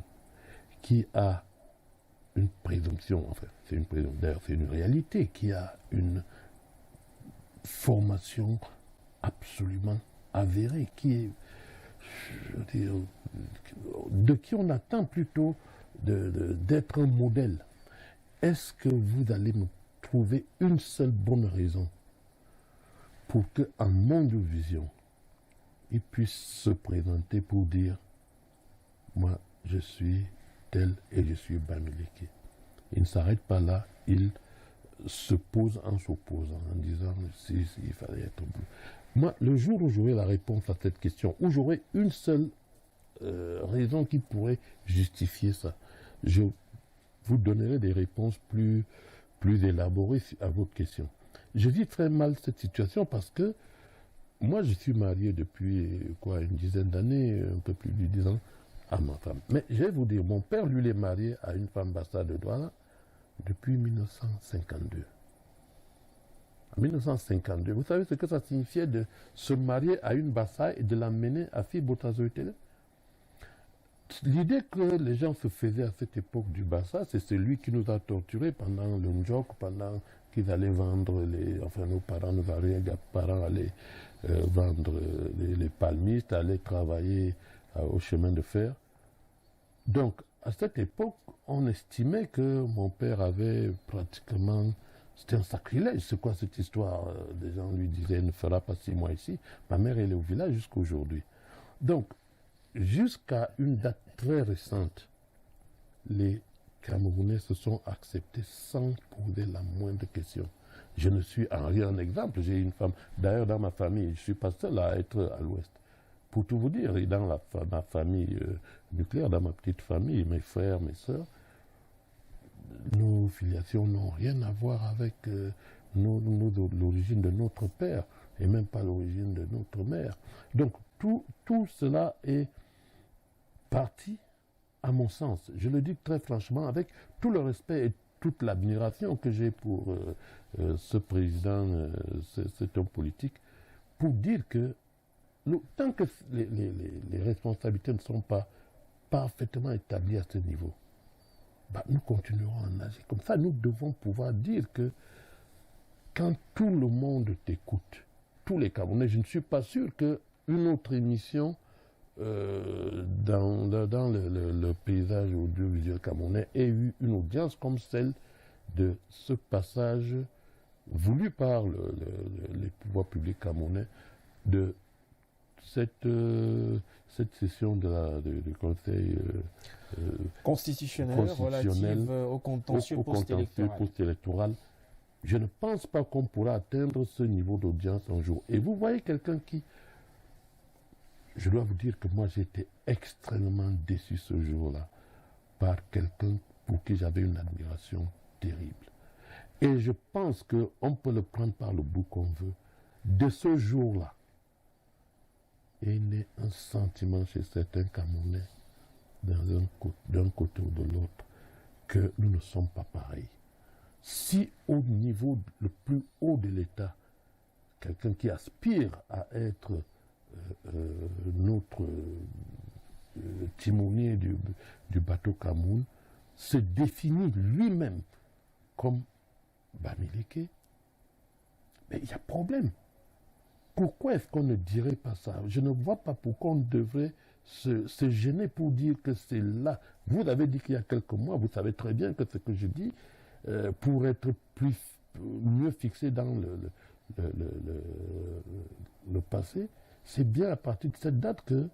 qui a une présomption, enfin c'est une présomption, d'ailleurs c'est une réalité, qui a une formation absolument avérée, qui est, je veux dire, de qui on attend plutôt d'être un modèle. Est-ce que vous allez me trouver une seule bonne raison pour qu'en Mondiovision, il puisse se présenter pour dire « Moi, je suis tel et je suis Bamileke ». Il ne s'arrête pas là, il se pose en s'opposant, en disant « Si, il fallait être bleu ». Moi, le jour où j'aurai la réponse à cette question, où j'aurai une seule raison qui pourrait justifier ça, je vous donnerai des réponses plus élaborées à votre question. Je vis très mal cette situation parce que moi, je suis marié depuis une dizaine d'années, un peu plus de 10 ans, à ma femme. Mais je vais vous dire, mon père, lui, il est marié à une femme bassa de Douala depuis 1952. En 1952, vous savez ce que ça signifiait de se marier à une bassa et de l'amener à Fibotazoïtele? L'idée que les gens se faisaient à cette époque du Bassa, c'est celui qui nous a torturés pendant le Ndjok, pendant qu'ils allaient vendre nos parents allaient vendre les palmistes, allaient travailler au chemin de fer. Donc, à cette époque, on estimait que mon père avait pratiquement... C'était un sacrilège, c'est quoi cette histoire? Des gens lui disaient, ne fera pas 6 mois ici. Ma mère, elle est au village jusqu'à aujourd'hui. Donc, jusqu'à une date très récente, les Camerounais se sont acceptés sans poser la moindre question. Je ne suis en rien un exemple. J'ai une femme, d'ailleurs dans ma famille, je ne suis pas seul à être à l'Ouest. Pour tout vous dire, dans ma famille nucléaire, dans ma petite famille, mes frères, mes sœurs, nos filiations n'ont rien à voir avec l'origine de notre père, et même pas l'origine de notre mère. Donc tout cela est parti, à mon sens, je le dis très franchement, avec tout le respect et toute l'admiration que j'ai pour ce président, cet homme politique, pour dire que tant que les responsabilités ne sont pas parfaitement établies à ce niveau, nous continuerons à agir comme ça. Nous devons pouvoir dire que quand tout le monde t'écoute, tous les Camerounais, je ne suis pas sûr qu'une autre émission dans le paysage audiovisuel camerounais ait eu une audience comme celle de ce passage voulu par les pouvoirs publics camerounais de cette session du Conseil constitutionnel relative au contentieux post-électoral. Je ne pense pas qu'on pourra atteindre ce niveau d'audience un jour. Et vous voyez quelqu'un qui... Je dois vous dire que moi, j'ai été extrêmement déçu ce jour-là par quelqu'un pour qui j'avais une admiration terrible. Et je pense qu'on peut le prendre par le bout qu'on veut. De ce jour-là, est né un sentiment chez certains Camerounais, d'un côté ou de l'autre, que nous ne sommes pas pareils. Si au niveau le plus haut de l'État, quelqu'un qui aspire à être notre timonier du bateau Cameroun se définit lui-même comme Bamileke, mais il y a problème. Pourquoi est-ce qu'on ne dirait pas ça? Je ne vois pas pourquoi on devrait se gêner pour dire que c'est là. Vous avez dit qu'il y a quelques mois, vous savez très bien que ce que je dis, pour être mieux fixé dans le passé, c'est bien à partir de cette date que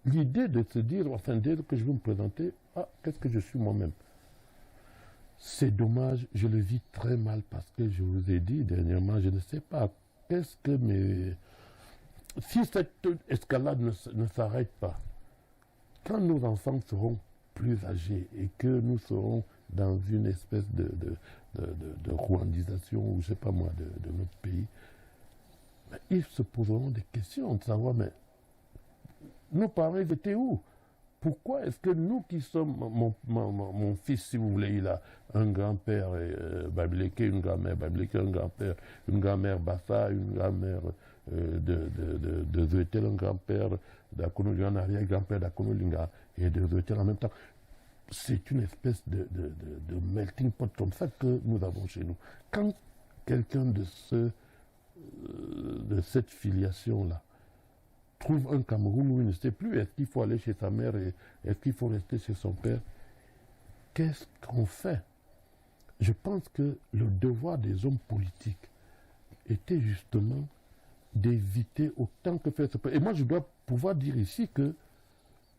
l'idée de se dire, enfin, dès que je veux me présenter, qu'est-ce que je suis moi-même? C'est dommage, je le vis très mal parce que je vous ai dit dernièrement, je ne sais pas, qu'est-ce que si cette escalade ne s'arrête pas, quand nos enfants seront plus âgés et que nous serons dans une espèce de rwandisation, ou je ne sais pas moi, de notre pays, ils se poseront des questions de savoir, mais nos parents étaient où? Pourquoi est-ce que nous qui sommes, mon fils, si vous voulez, il a un grand-père Bamileke, une grand-mère Bamileke, un grand-père, une grand-mère Bassa, une grand-mère de Zoetel, un grand-père d'Akono, un arrière-grand-père d'Akono Linga et de Zoetel en même temps. C'est une espèce de melting pot comme ça que nous avons chez nous. Quand quelqu'un de cette filiation-là trouve un Cameroun où il ne sait plus, est-ce qu'il faut aller chez sa mère et est-ce qu'il faut rester chez son père, qu'est-ce qu'on fait? Je pense que le devoir des hommes politiques était justement d'éviter autant que faire ce peut. Et moi, je dois pouvoir dire ici que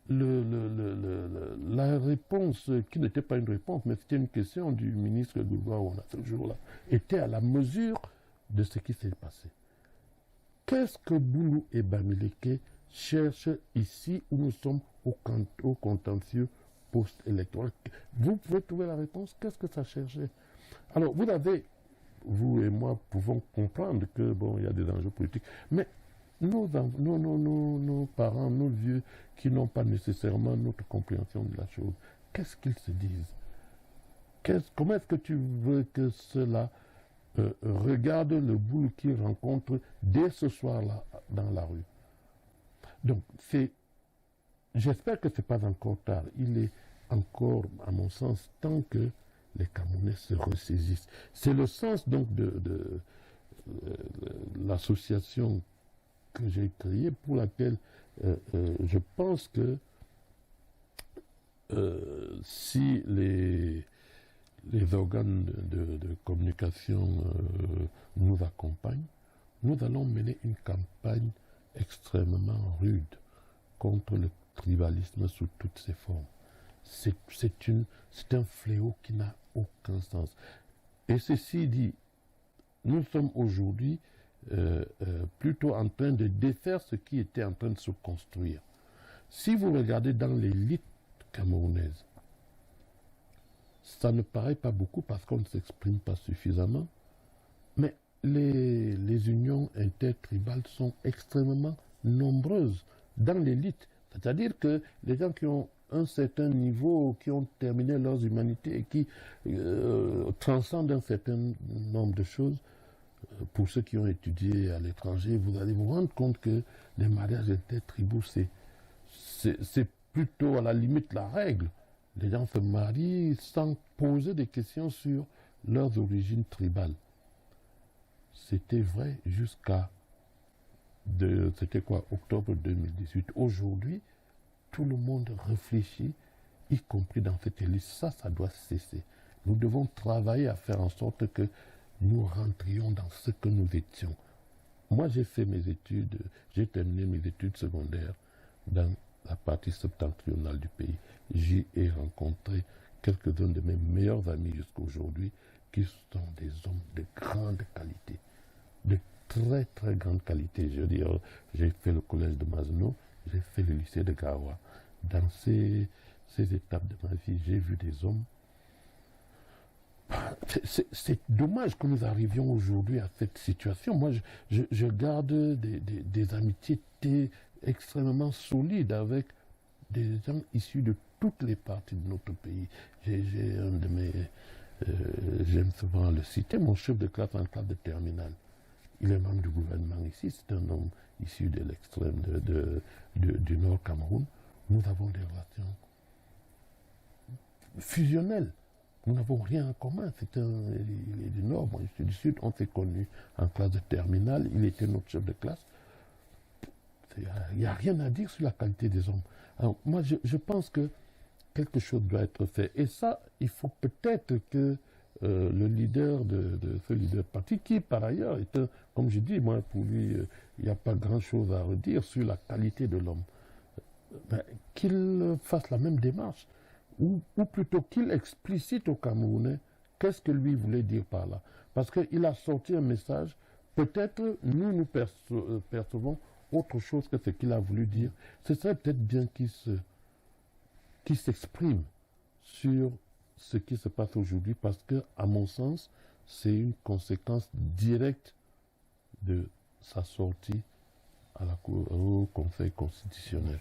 la réponse, qui n'était pas une réponse, mais c'était une question du ministre Gouvernement ce jour-là, était à la mesure de ce qui s'est passé. Qu'est-ce que Boulou et Bamileke cherchent ici où nous sommes au contentieux post-électoral? Vous pouvez trouver la réponse. Qu'est-ce que ça cherchait? Alors, vous et moi pouvons comprendre que, bon, il y a des enjeux politiques, mais nos parents, nos vieux, qui n'ont pas nécessairement notre compréhension de la chose, qu'est-ce qu'ils se disent? Comment est-ce que tu veux que cela regarde le boulot qu'ils rencontrent dès ce soir-là dans la rue? Donc, j'espère que ce n'est pas encore tard. Il est encore, à mon sens, temps que les Camerounais se ressaisissent. C'est le sens donc de l'association que j'ai créée, pour laquelle je pense que si les organes de communication nous accompagnent, nous allons mener une campagne extrêmement rude contre le tribalisme sous toutes ses formes. C'est un fléau qui n'a aucun sens. Et ceci dit, nous sommes aujourd'hui plutôt en train de défaire ce qui était en train de se construire. Si vous regardez dans l'élite camerounaise, ça ne paraît pas beaucoup parce qu'on ne s'exprime pas suffisamment, mais les unions intertribales sont extrêmement nombreuses dans l'élite. C'est-à-dire que les gens qui ont un certain niveau, qui ont terminé leurs humanités et qui transcendent un certain nombre de choses, pour ceux qui ont étudié à l'étranger, vous allez vous rendre compte que les mariages intertribaux, c'est plutôt à la limite la règle. Les gens se marient sans poser des questions sur leurs origines tribales. c'était vrai jusqu'à c'était quoi, octobre 2018. Aujourd'hui, tout le monde réfléchit, y compris dans cette élite. Ça doit cesser. Nous devons travailler à faire en sorte que nous rentrions dans ce que nous étions. Moi, j'ai fait mes études, j'ai terminé mes études secondaires dans la partie septentrionale du pays. J'y ai rencontré quelques-uns de mes meilleurs amis jusqu'à aujourd'hui qui sont des hommes de grande qualité, de très très grande qualité. Je veux dire, j'ai fait le collège de Mazeno, j'ai fait le lycée de Gawa. Dans ces étapes de ma vie, j'ai vu des hommes. C'est dommage que nous arrivions aujourd'hui à cette situation. Moi, je garde des amitiés extrêmement solides avec des gens issus de toutes les parties de notre pays. J'ai un de mes... j'aime souvent le citer, mon chef de classe en classe de terminale. Il est membre du gouvernement ici, c'est un homme issu de l'extrême du Nord Cameroun. Nous avons des relations fusionnelles. Nous n'avons rien en commun. Il est du Nord, moi je suis du Sud. On s'est connus en classe de terminale. Il était notre chef de classe. Il n'y a rien à dire sur la qualité des hommes. Alors, moi, je pense que quelque chose doit être fait. Et ça, il faut peut-être que le leader de ce leader parti, qui par ailleurs est comme je dis, moi, pour lui, il n'y a pas grand-chose à redire sur la qualité de l'homme, qu'il fasse la même démarche. Ou plutôt qu'il explicite aux Camerounais qu'est-ce que lui voulait dire par là. Parce qu'il a sorti un message, peut-être nous percevons autre chose que ce qu'il a voulu dire. Ce serait peut-être bien qu'il s'exprime sur ce qui se passe aujourd'hui, parce que, à mon sens, c'est une conséquence directe de sa sortie au Conseil constitutionnel.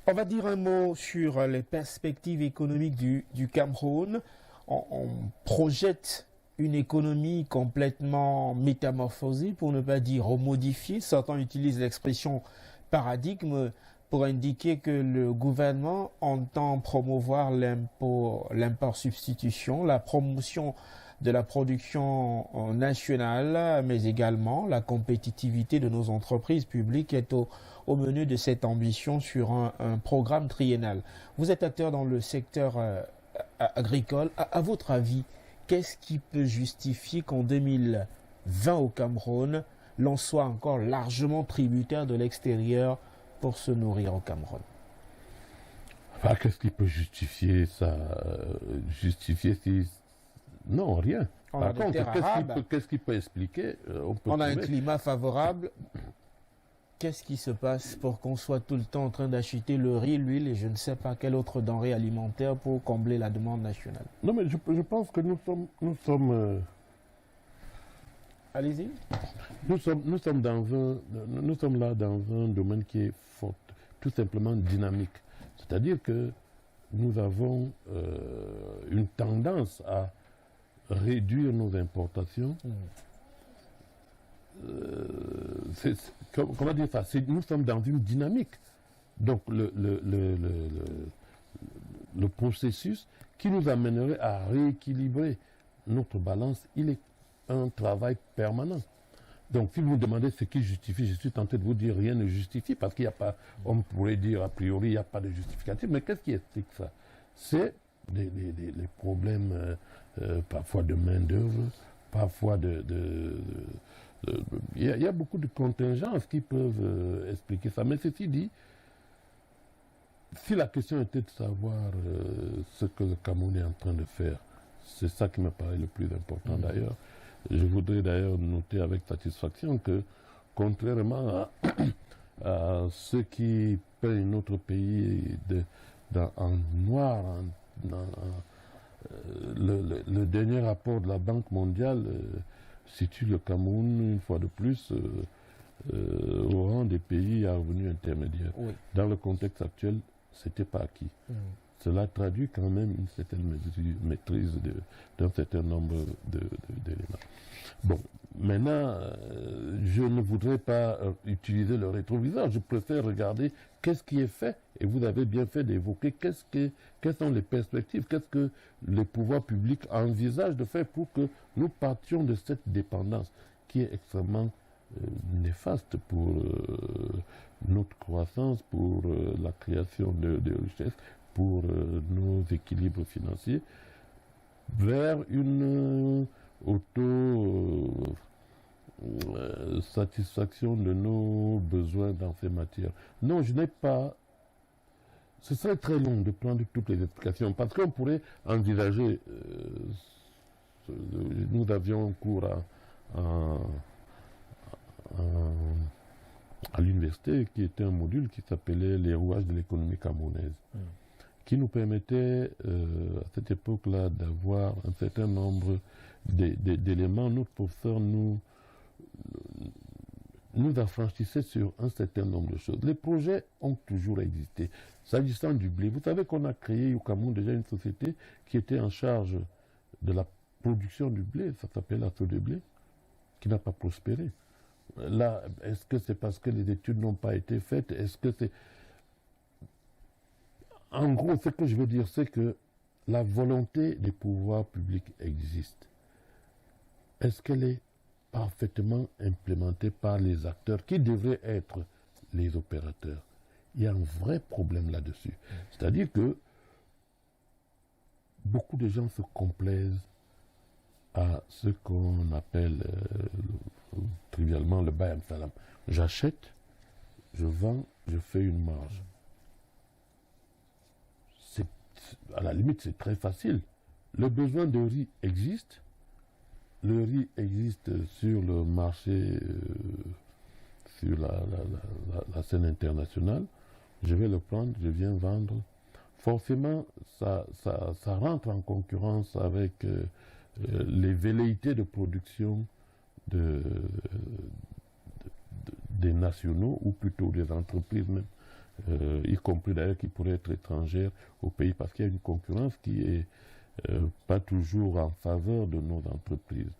On va dire un mot sur les perspectives économiques du Cameroun. On projette une économie complètement métamorphosée, pour ne pas dire remodifiée. Certains utilisent l'expression paradigme pour indiquer que le gouvernement entend promouvoir l'import substitution, la promotion de la production nationale, mais également la compétitivité de nos entreprises publiques est au menu de cette ambition sur un programme triennal. Vous êtes acteur dans le secteur agricole. À votre avis, qu'est-ce qui peut justifier qu'en 2020 au Cameroun, l'on soit encore largement tributaire de l'extérieur pour se nourrir au Cameroun? Enfin, qu'est-ce qui peut justifier ça? Justifier si... Non, rien. Par contre, qu'est-ce qui peut expliquer? On a un climat favorable. Qu'est-ce qui se passe pour qu'on soit tout le temps en train d'acheter le riz, l'huile et je ne sais pas quelle autre denrée alimentaire pour combler la demande nationale? Non, mais je pense que nous sommes Allez-y. Nous sommes là dans un domaine qui est fort, tout simplement dynamique. C'est-à-dire que nous avons une tendance à réduire nos importations. Comment dire ça? Nous sommes dans une dynamique. Donc le processus qui nous amènerait à rééquilibrer notre balance, il est un travail permanent. Donc si vous me demandez ce qui justifie, je suis tenté de vous dire rien ne justifie, parce qu'il n'y a pas, on pourrait dire a priori, il n'y a pas de justificatif, mais qu'est-ce qui explique ça? C'est les problèmes parfois de main-d'œuvre, parfois il y a beaucoup de contingences qui peuvent expliquer ça. Mais ceci dit, si la question était de savoir ce que le Cameroun est en train de faire, c'est ça qui me paraît le plus important d'ailleurs. Je voudrais d'ailleurs noter avec satisfaction que, contrairement à ceux qui peignent notre pays en noir, le dernier rapport de la Banque mondiale situe le Cameroun, une fois de plus, au rang des pays à revenus intermédiaires. Oui. Dans le contexte actuel, ce n'était pas acquis. Cela traduit quand même une certaine maîtrise d'un certain nombre d'éléments. Bon, maintenant, je ne voudrais pas utiliser le rétroviseur. Je préfère regarder qu'est-ce qui est fait. Et vous avez bien fait d'évoquer quelles sont les perspectives, qu'est-ce que les pouvoirs publics envisagent de faire pour que nous partions de cette dépendance qui est extrêmement néfaste pour notre croissance, pour la création de richesses, pour nos équilibres financiers, vers une satisfaction de nos besoins dans ces matières. Non, je n'ai pas... Ce serait très long de prendre toutes les explications, parce qu'on pourrait envisager... nous avions cours à l'université, qui était un module qui s'appelait les rouages de l'économie camerounaise, qui nous permettait à cette époque-là d'avoir un certain nombre d'éléments. Notre professeur nous affranchissait sur un certain nombre de choses. Les projets ont toujours existé. S'agissant du blé, vous savez qu'on a créé au Cameroun déjà une société qui était en charge de la production du blé, ça s'appelle la Sode Blé, qui n'a pas prospéré. Là, est-ce que c'est parce que les études n'ont pas été faites? Est-ce que c'est... En gros, ce que je veux dire, c'est que la volonté des pouvoirs publics existe. Est-ce qu'elle est parfaitement implémentée par les acteurs qui devraient être les opérateurs? Il y a un vrai problème là-dessus. C'est-à-dire que beaucoup de gens se complaisent à ce qu'on appelle trivialement le bayam salam. J'achète, je vends, je fais une marge. À la limite, c'est très facile. Le besoin de riz existe. Le riz existe sur le marché, sur la scène internationale. Je vais le prendre, je viens vendre. Forcément, ça rentre en concurrence avec les velléités de production des nationaux, ou plutôt des entreprises même, y compris d'ailleurs qui pourraient être étrangères au pays, parce qu'il y a une concurrence qui est pas toujours en faveur de nos entreprises.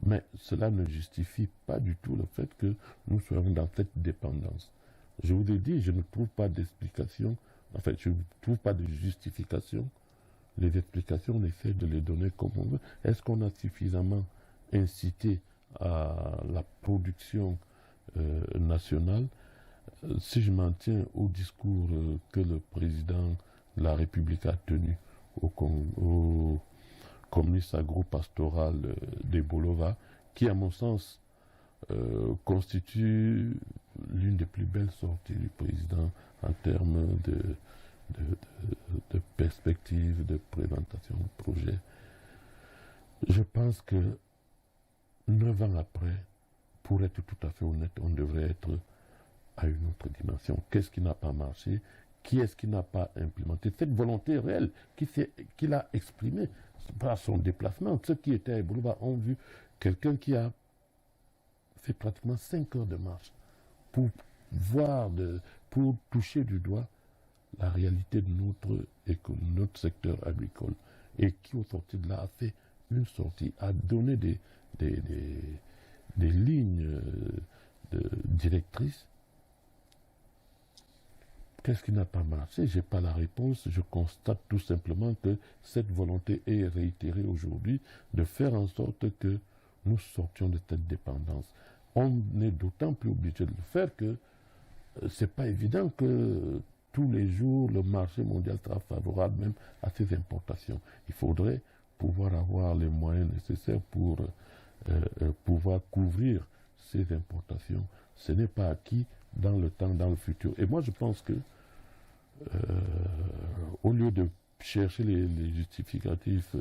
Mais cela ne justifie pas du tout le fait que nous soyons dans cette dépendance. Je vous ai dit, je ne trouve pas d'explication, en fait, je ne trouve pas de justification. Les explications, on essaie de les donner comme on veut. Est-ce qu'on a suffisamment incité à la production nationale? Si je m'en tiens au discours que le président de la République a tenu au communiste agro-pastoral des Bolova, qui, à mon sens, constitue l'une des plus belles sorties du président en termes de perspective, de présentation de projet. Je pense que 9 ans après, pour être tout à fait honnête, on devrait être à une autre dimension. Qu'est-ce qui n'a pas marché? Qui est-ce qui n'a pas implémenté? Cette volonté réelle qu'il a exprimée par son déplacement. Ceux qui étaient à Eboulouba ont vu quelqu'un qui a fait pratiquement 5 heures de marche pour toucher du doigt la réalité de notre secteur agricole, et qui, au sorti de là, a fait une sortie, a donné des lignes directrices. Qu'est-ce qui n'a pas marché? Je n'ai pas la réponse. Je constate tout simplement que cette volonté est réitérée aujourd'hui de faire en sorte que nous sortions de cette dépendance. On est d'autant plus obligé de le faire que ce n'est pas évident que tous les jours le marché mondial sera favorable même à ces importations. Il faudrait pouvoir avoir les moyens nécessaires pour pouvoir couvrir ces importations. Ce n'est pas acquis dans le temps, dans le futur. Et moi, je pense que au lieu de chercher les justificatifs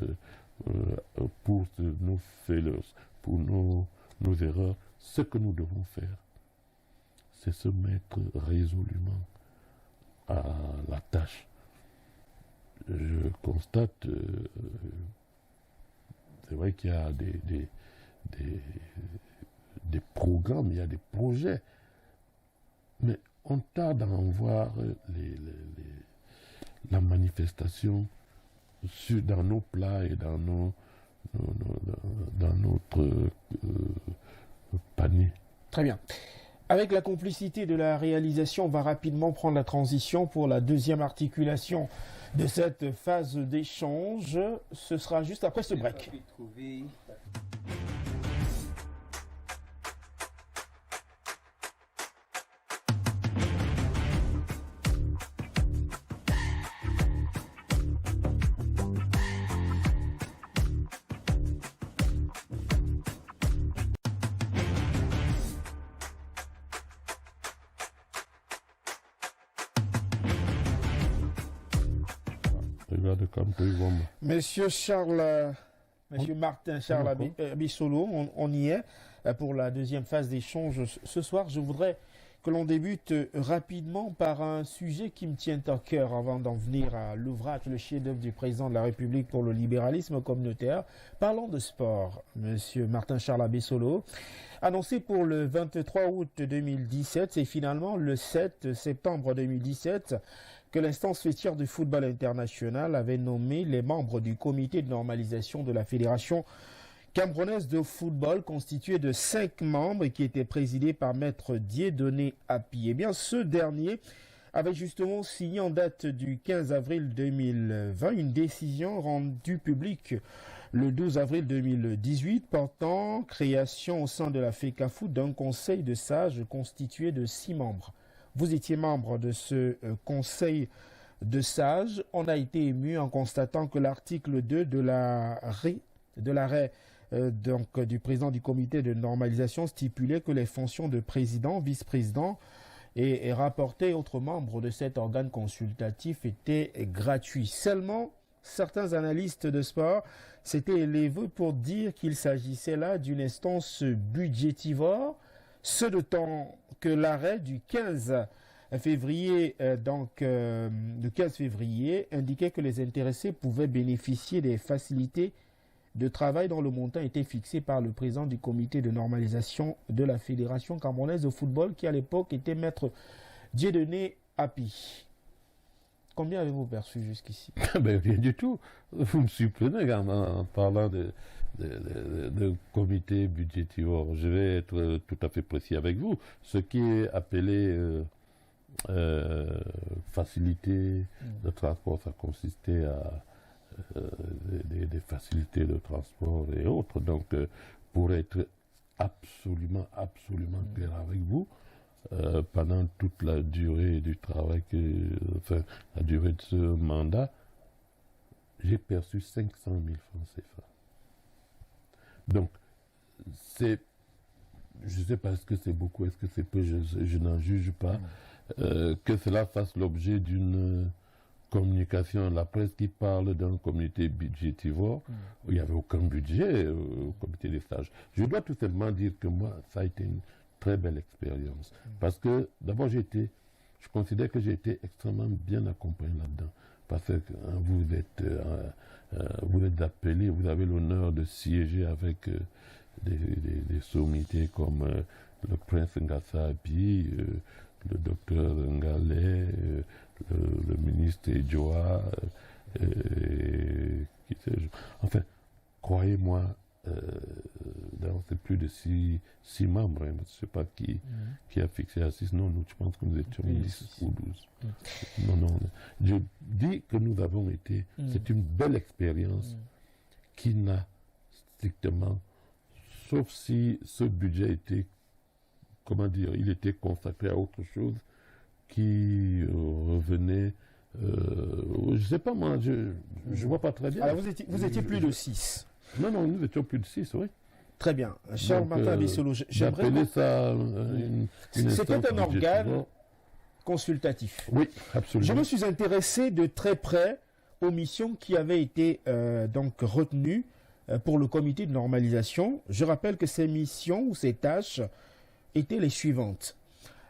pour nos failures, pour nos erreurs, ce que nous devons faire, c'est se mettre résolument à la tâche. Je constate, c'est vrai qu'il y a des programmes, il y a des projets, mais on tarde à en voir la manifestation dans nos plats et dans notre panier. Très bien. Avec la complicité de la réalisation, on va rapidement prendre la transition pour la deuxième articulation de cette phase d'échange. Ce sera juste après ce break. Regarde comme tout le monde. Monsieur Martin Charles Abisolo, on y est pour la deuxième phase d'échange. Ce soir, je voudrais que l'on débute rapidement par un sujet qui me tient à cœur avant d'en venir à l'ouvrage, le chef-d'œuvre du président de la République pour le libéralisme communautaire. Parlons de sport, monsieur Martin Charles Abisolo. Annoncé pour le 23 août 2017, c'est finalement le 7 septembre 2017 que l'instance faîtière du football international avait nommé les membres du comité de normalisation de la Fédération camerounaise de football, constitué de 5 membres et qui était présidé par Maître Dieudonné Api. Eh bien, ce dernier avait justement signé en date du 15 avril 2020 une décision rendue publique le 12 avril 2018 portant création au sein de la FECAFOOT d'un conseil de sages constitué de 6 membres. Vous étiez membre de ce conseil de sages. On a été ému en constatant que l'article 2 de l'arrêt du président du comité de normalisation stipulait que les fonctions de président, vice-président et rapporteur autres membres de cet organe consultatif étaient gratuits. Seulement, certains analystes de sport s'étaient élevés pour dire qu'il s'agissait là d'une instance budgétivore, ce d'autant que l'arrêt du 15 février indiquait que les intéressés pouvaient bénéficier des facilités de travail dont le montant était fixé par le président du comité de normalisation de la Fédération camerounaise de football, qui à l'époque était Maître Dieudonné Api. Combien avez-vous perçu jusqu'ici? Ben, rien du tout. Vous me surprenez en parlant de comité budgétivore. Je vais être tout à fait précis avec vous. Ce qui est appelé facilité de transport, ça consistait à des facilités de transport et autres. Donc, pour être absolument clair avec vous, pendant toute la durée du travail, la durée de ce mandat, j'ai perçu 500 000 francs CFA. Donc, je ne sais pas est-ce que c'est beaucoup, est-ce que c'est peu, je n'en juge pas. Que cela fasse l'objet d'une communication, la presse qui parle d'un comité budgétivore, où il n'y avait aucun budget au comité des sages. Je dois tout simplement dire que moi, ça a été une très belle expérience. Parce que, d'abord, je considère que j'ai été extrêmement bien accompagné là-dedans. Parce que vous êtes appelé, vous avez l'honneur de siéger avec des sommités comme le prince Ngassa Api, le docteur Ngalé, le ministre Edjoa, enfin, croyez-moi, c'est plus de 6 membres, hein, je ne sais pas qui a fixé à 6, non, je pense que nous étions 10 ou 12. Non, je dis que nous avons été, c'est une belle expérience qui n'a strictement, sauf si ce budget était, il était consacré à autre chose qui revenait, je ne sais pas moi, je ne vois pas très bien. Alors vous étiez plus de 6. Non, nous étions plus de 6, oui. Très bien. Charles Martin Abisolo, j'aimerais... ça c'était un organe consultatif. Oui, absolument. Je me suis intéressé de très près aux missions qui avaient été donc retenues pour le comité de normalisation. Je rappelle que ces missions ou ces tâches étaient les suivantes.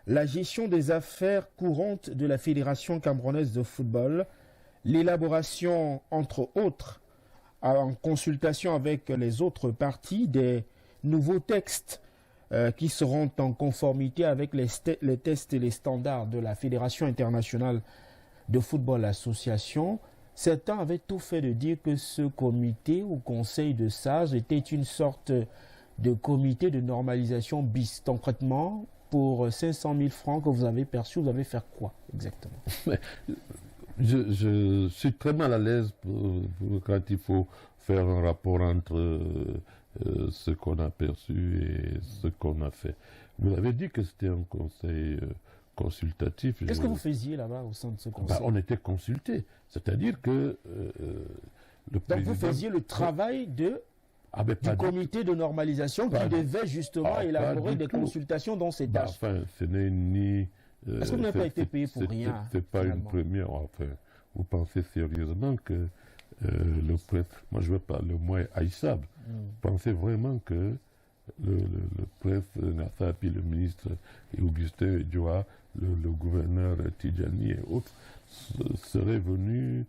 La gestion des affaires courantes de la Fédération camerounaise de football, l'élaboration, entre autres, en consultation avec les autres parties, des nouveaux textes qui seront en conformité avec les tests et les standards de la Fédération internationale de football association. Certains avaient tout fait de dire que ce comité ou conseil de sages était une sorte de comité de normalisation bis. Concrètement, pour 500 000 francs que vous avez perçus, vous avez fait quoi exactement? Je suis très mal à l'aise quand il faut faire un rapport entre ce qu'on a perçu et ce qu'on a fait. Vous avez dit que c'était un conseil consultatif. Qu'est-ce que vous faisiez là-bas au sein de ce conseil? On était consultés. C'est-à-dire que le président... Donc vous faisiez le travail du comité de normalisation qui devait justement élaborer des consultations dans ces tâches. Enfin, ce n'est ni... Est-ce que vous n'avez pas été payé pour rien? C'est pas une première. Enfin, vous pensez sérieusement que le prince, moi je ne veux pas le mot est haïssable, vous pensez vraiment que le prince Nassar, puis le ministre Augustin Dioua, le gouverneur Tidjani et autres seraient venus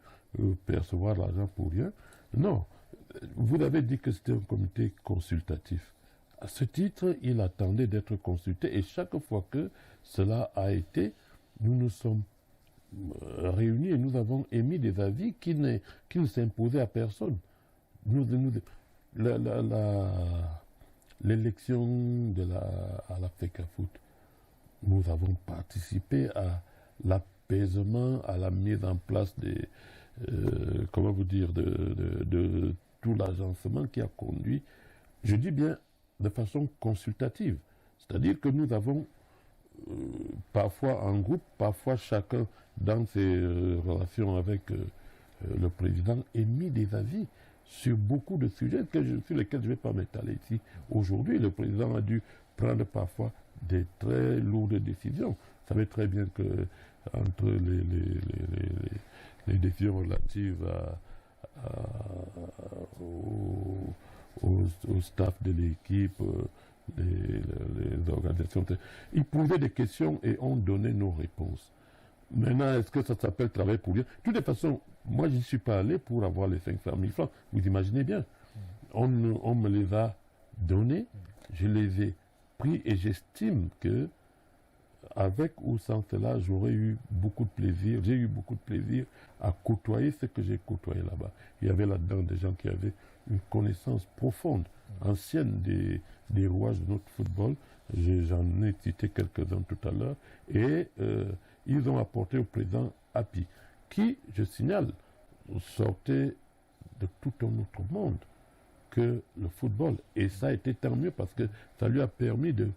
percevoir l'argent pour rien? Non. Vous avez dit que c'était un comité consultatif. À ce titre, il attendait d'être consulté et chaque fois que cela a été, nous nous sommes réunis et nous avons émis des avis qui ne s'imposaient à personne. L'élection à la FECAFOOT, nous avons participé à l'apaisement, à la mise en place des, comment vous dire, de tout l'agencement qui a conduit, je dis bien de façon consultative. C'est-à-dire que nous avons parfois en groupe, parfois chacun dans ses relations avec le président, émis des avis sur beaucoup de sujets sur lesquels je ne vais pas m'étaler ici. Aujourd'hui, le président a dû prendre parfois des très lourdes décisions. Vous savez très bien que entre les décisions relatives au staff de l'équipe, les organisations, ils posaient des questions et on donnait nos réponses. Maintenant, est-ce que ça s'appelle travail pour rien? De toute façon, moi, je n'y suis pas allé pour avoir les 500 000 francs. Vous imaginez bien. On me les a donnés, je les ai pris et j'estime que avec ou sans cela, j'aurais eu beaucoup de plaisir. J'ai eu beaucoup de plaisir à côtoyer ce que j'ai côtoyé là-bas. Il y avait là-dedans des gens qui avaient une connaissance profonde, ancienne des rouages de notre football. J'en ai cité quelques-uns tout à l'heure. Et ils ont apporté au président Api, qui, je signale, sortait de tout un autre monde que le football. Et ça a été tant mieux parce que ça lui a permis de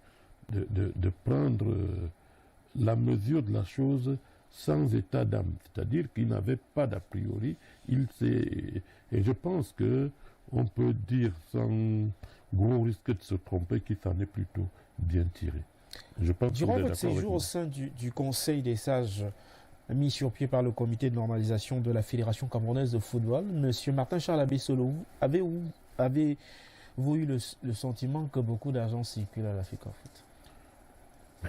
prendre la mesure de la chose sans état d'âme. C'est-à-dire qu'il n'avait pas d'a priori. Et je pense qu'on peut dire sans gros risque de se tromper qu'il s'en est plutôt bien tiré. Je pense Durant votre séjour au sein du Conseil des sages mis sur pied par le comité de normalisation de la Fédération camerounaise de football, M. Martin-Charles Abessolo, avez-vous eu le sentiment que beaucoup d'argent circule à la FECAFOOT?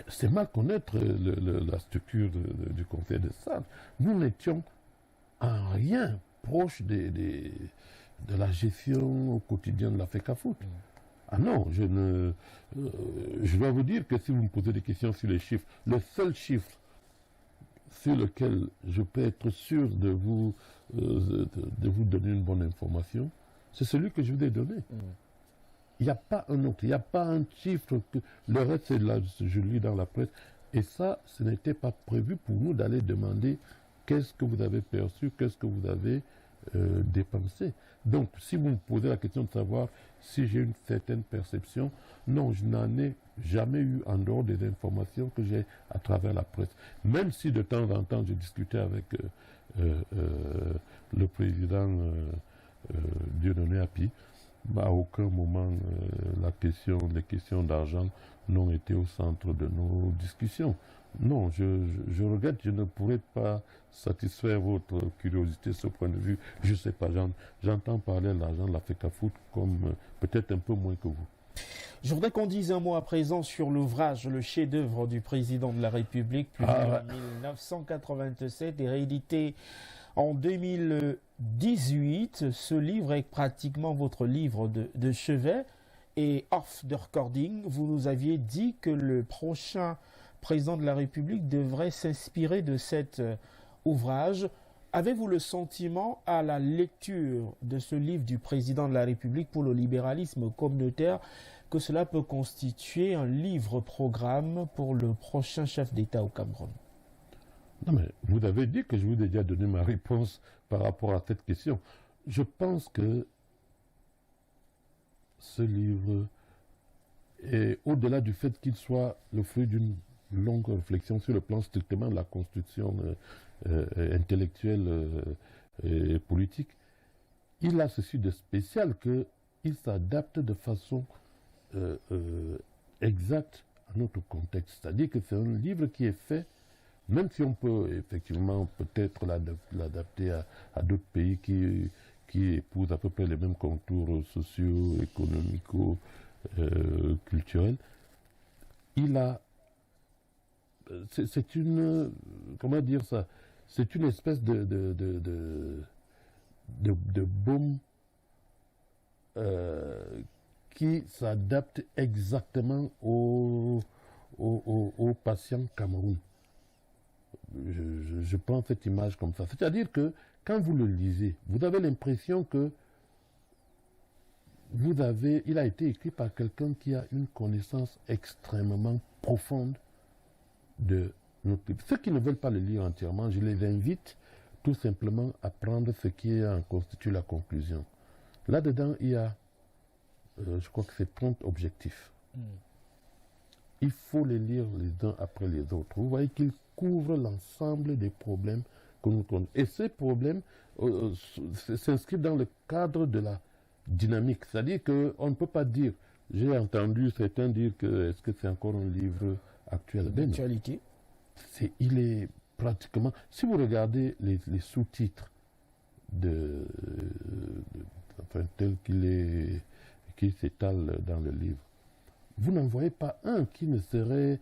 C'est mal connaître la structure du Conseil des sages. Nous n'étions en rien proches de la gestion au quotidien de la FECAFOOT. Ah non, je dois vous dire que si vous me posez des questions sur les chiffres, le seul chiffre sur lequel je peux être sûr de vous donner une bonne information, c'est celui que je vous ai donné. Il n'y a pas un autre, il n'y a pas un chiffre. Le reste, c'est là, je lis dans la presse. Et ça, ce n'était pas prévu pour nous d'aller demander qu'est-ce que vous avez perçu, qu'est-ce que vous avez dépensé. Donc, si vous me posez la question de savoir si j'ai une certaine perception, non, je n'en ai jamais eu en dehors des informations que j'ai à travers la presse. Même si de temps en temps, je discutais avec le président Dieudonné Api, à aucun moment les questions d'argent n'ont été au centre de nos discussions. Non, je regrette, je ne pourrais pas satisfaire votre curiosité sur ce point de vue. Je ne sais pas, j'entends parler de l'argent de la FECAFOOT comme peut-être un peu moins que vous. Je voudrais qu'on dise un mot à présent sur l'ouvrage, le chef-d'œuvre du président de la République, publié en 1987 et réédité en 2018. Ce livre est pratiquement votre livre de chevet. Et off the recording, vous nous aviez dit que le prochain président de la République devrait s'inspirer de cet ouvrage. Avez-vous le sentiment, à la lecture de ce livre du président de la République pour le libéralisme communautaire, que cela peut constituer un livre-programme pour le prochain chef d'État au Cameroun? Non, mais vous avez dit que je vous ai déjà donné ma réponse par rapport à cette question. Je pense que ce livre est, au-delà du fait qu'il soit le fruit d'une longue réflexion sur le plan strictement de la construction intellectuelle et politique, il a ceci de spécial qu'il s'adapte de façon exacte à notre contexte. C'est-à-dire que c'est un livre qui est fait Même si on peut effectivement peut-être l'adapter à d'autres pays qui épousent à peu près les mêmes contours sociaux, économico, culturels, c'est une, comment dire ça, c'est une espèce de baume qui s'adapte exactement aux patients Cameroun. Je prends cette image comme ça. C'est-à-dire que quand vous le lisez, vous avez l'impression que il a été écrit par quelqu'un qui a une connaissance extrêmement profonde de notre pays. Ceux qui ne veulent pas le lire entièrement, je les invite tout simplement à prendre ce qui en constitue la conclusion. Là-dedans, il y a, je crois que c'est 30 objectifs. Il faut les lire les uns après les autres. Vous voyez qu'ils couvrent l'ensemble des problèmes que nous connaissons. Et ces problèmes s'inscrivent dans le cadre de la dynamique. C'est-à-dire qu'on ne peut pas dire, j'ai entendu certains dire que est-ce que c'est encore un livre actuel. L'actualité. Il est pratiquement, si vous regardez les sous-titres tel qui s'étale dans le livre, vous n'en voyez pas un qui ne serait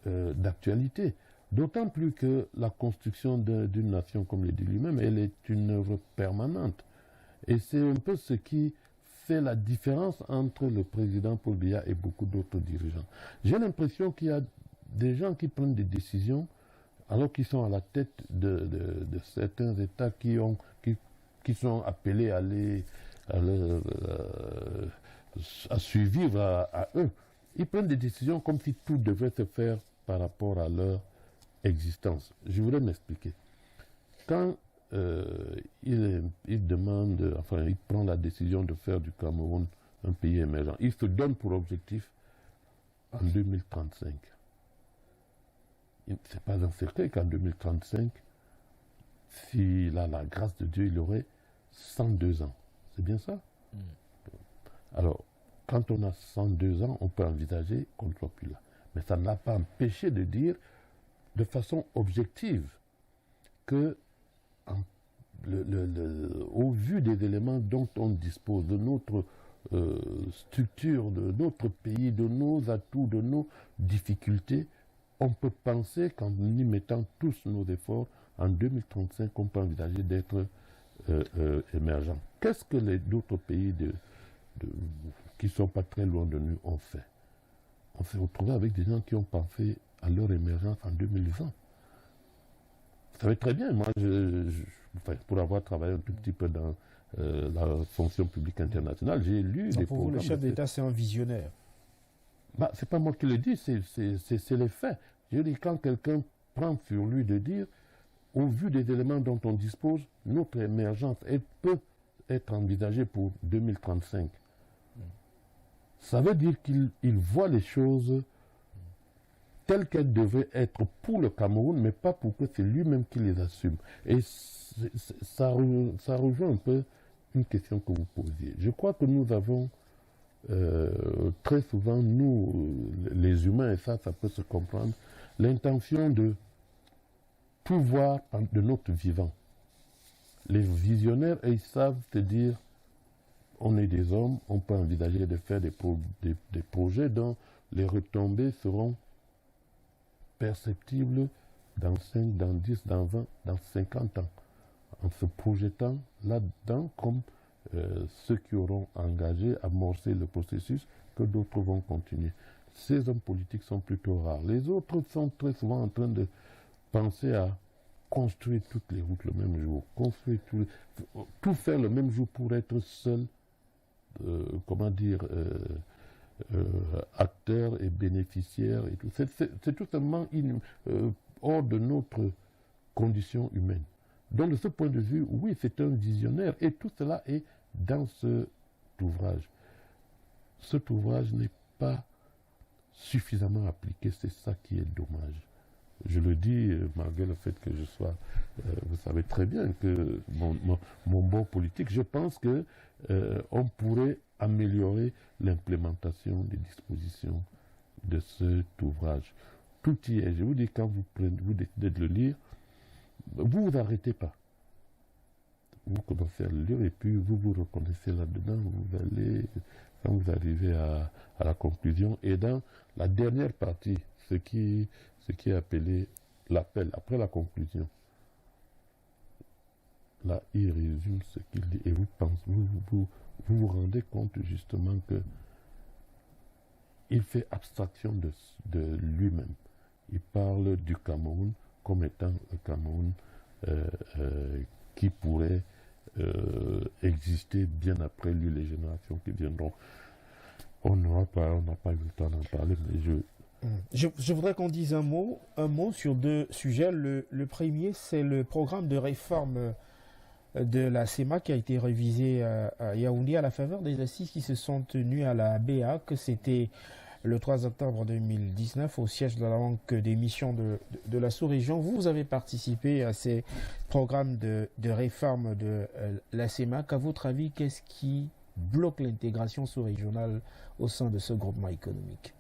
d'actualité. D'autant plus que la construction d'une nation, comme le dit lui-même, elle est une œuvre permanente. Et c'est un peu ce qui fait la différence entre le président Paul Biya et beaucoup d'autres dirigeants. J'ai l'impression qu'il y a des gens qui prennent des décisions alors qu'ils sont à la tête de certains États qui sont appelés à suivre à eux. Ils prennent des décisions comme si tout devait se faire par rapport à leur existence. Je voudrais m'expliquer. Quand il demande, enfin, il prend la décision de faire du Cameroun un pays émergent, il se donne pour objectif en 2035. C'est pas un secret qu'en 2035, s'il a la grâce de Dieu, il aurait 102 ans. C'est bien ça? Alors, quand on a 102 ans, on peut envisager qu'on ne soit plus là. Mais ça ne l'a pas empêché de dire de façon objective que, au vu des éléments dont on dispose, de notre structure, de notre pays, de nos atouts, de nos difficultés, on peut penser qu'en y mettant tous nos efforts, en 2035, on peut envisager d'être émergent. Qu'est-ce que les d'autres pays qui ne sont pas très loin de nous ont fait? On s'est retrouvé avec des gens qui ont pensé à leur émergence en 2020. Vous savez très bien, moi, pour avoir travaillé un tout petit peu dans la fonction publique internationale, j'ai lu des pour vous, le chef d'État, c'est un visionnaire. C'est pas moi qui le dis, c'est les faits. Je dis, quand quelqu'un prend sur lui de dire, au vu des éléments dont on dispose, notre émergence, elle peut être envisagée pour 2035. Ça veut dire qu'il voit les choses telles qu'elles devraient être pour le Cameroun, mais pas pour que c'est lui-même qui les assume. Et ça rejoint un peu une question que vous posiez. Je crois que nous avons très souvent, nous, les humains, et ça peut se comprendre, l'intention de tout voir de notre vivant. Les visionnaires, ils savent te dire, on est des hommes, on peut envisager de faire des projets dont les retombées seront perceptibles dans 5, dans 10, dans 20, dans 50 ans. En se projetant là-dedans comme ceux qui auront engagé, amorcé le processus, que d'autres vont continuer. Ces hommes politiques sont plutôt rares. Les autres sont très souvent en train de penser à construire toutes les routes le même jour, construire tout faire le même jour pour être seul, acteur et bénéficiaire et tout. C'est tout simplement hors de notre condition humaine. Donc de ce point de vue, oui, c'est un visionnaire et tout cela est dans cet ouvrage. Cet ouvrage n'est pas suffisamment appliqué, c'est ça qui est dommage. Je le dis malgré le fait que je sois, vous savez très bien que mon bord politique, je pense que on pourrait améliorer l'implémentation des dispositions de cet ouvrage. tout y est. Je vous dis, quand vous décidez de le lire, vous vous arrêtez pas. Vous commencez à le lire et puis vous vous reconnaissez là-dedans. Vous allez, quand vous arrivez à la conclusion, et dans la dernière partie, ce qui est appelé l'appel, après la conclusion, là, il résume ce qu'il dit et vous rendez compte justement que il fait abstraction de lui-même. Il parle du Cameroun comme étant un Cameroun qui pourrait exister bien après lui, les générations qui viendront. On n'a pas eu le temps d'en parler, mais je voudrais qu'on dise un mot sur deux sujets. Le premier, c'est le programme de réforme de la CEMAC qui a été révisé à Yaoundé à la faveur des assises qui se sont tenues à la BEAC. C'était le 3 octobre 2019 au siège de la Banque des missions de la sous-région. Vous avez participé à ces programmes de réforme de la CEMAC. À votre avis, qu'est-ce qui bloque l'intégration sous-régionale au sein de ce groupement économique?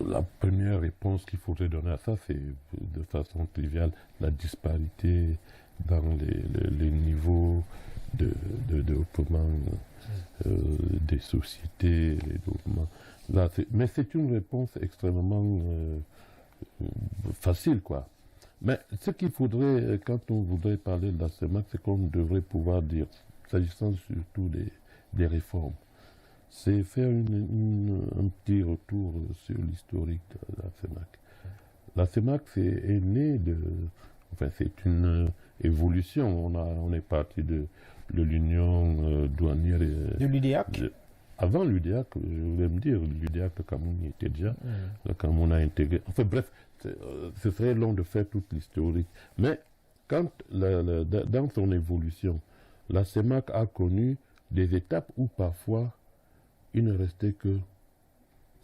La première réponse qu'il faudrait donner à ça, c'est de façon triviale la disparité dans les niveaux de développement des sociétés, les développements. Là, mais c'est une réponse extrêmement facile, quoi. Mais ce qu'il faudrait, quand on voudrait parler de la CEMAC, c'est qu'on devrait pouvoir dire, s'agissant surtout des réformes, c'est faire un petit retour sur l'historique de la CEMAC. La CEMAC est née c'est une évolution. On est parti de l'union douanière. De l'UDEAC. Avant l'UDEAC, je voulais me dire, l'UDEAC, le Cameroun y était déjà. Le Cameroun a intégré. Enfin bref, ce serait long de faire toute l'historique. Mais quand, dans son évolution, la CEMAC a connu des étapes où parfois il ne restait que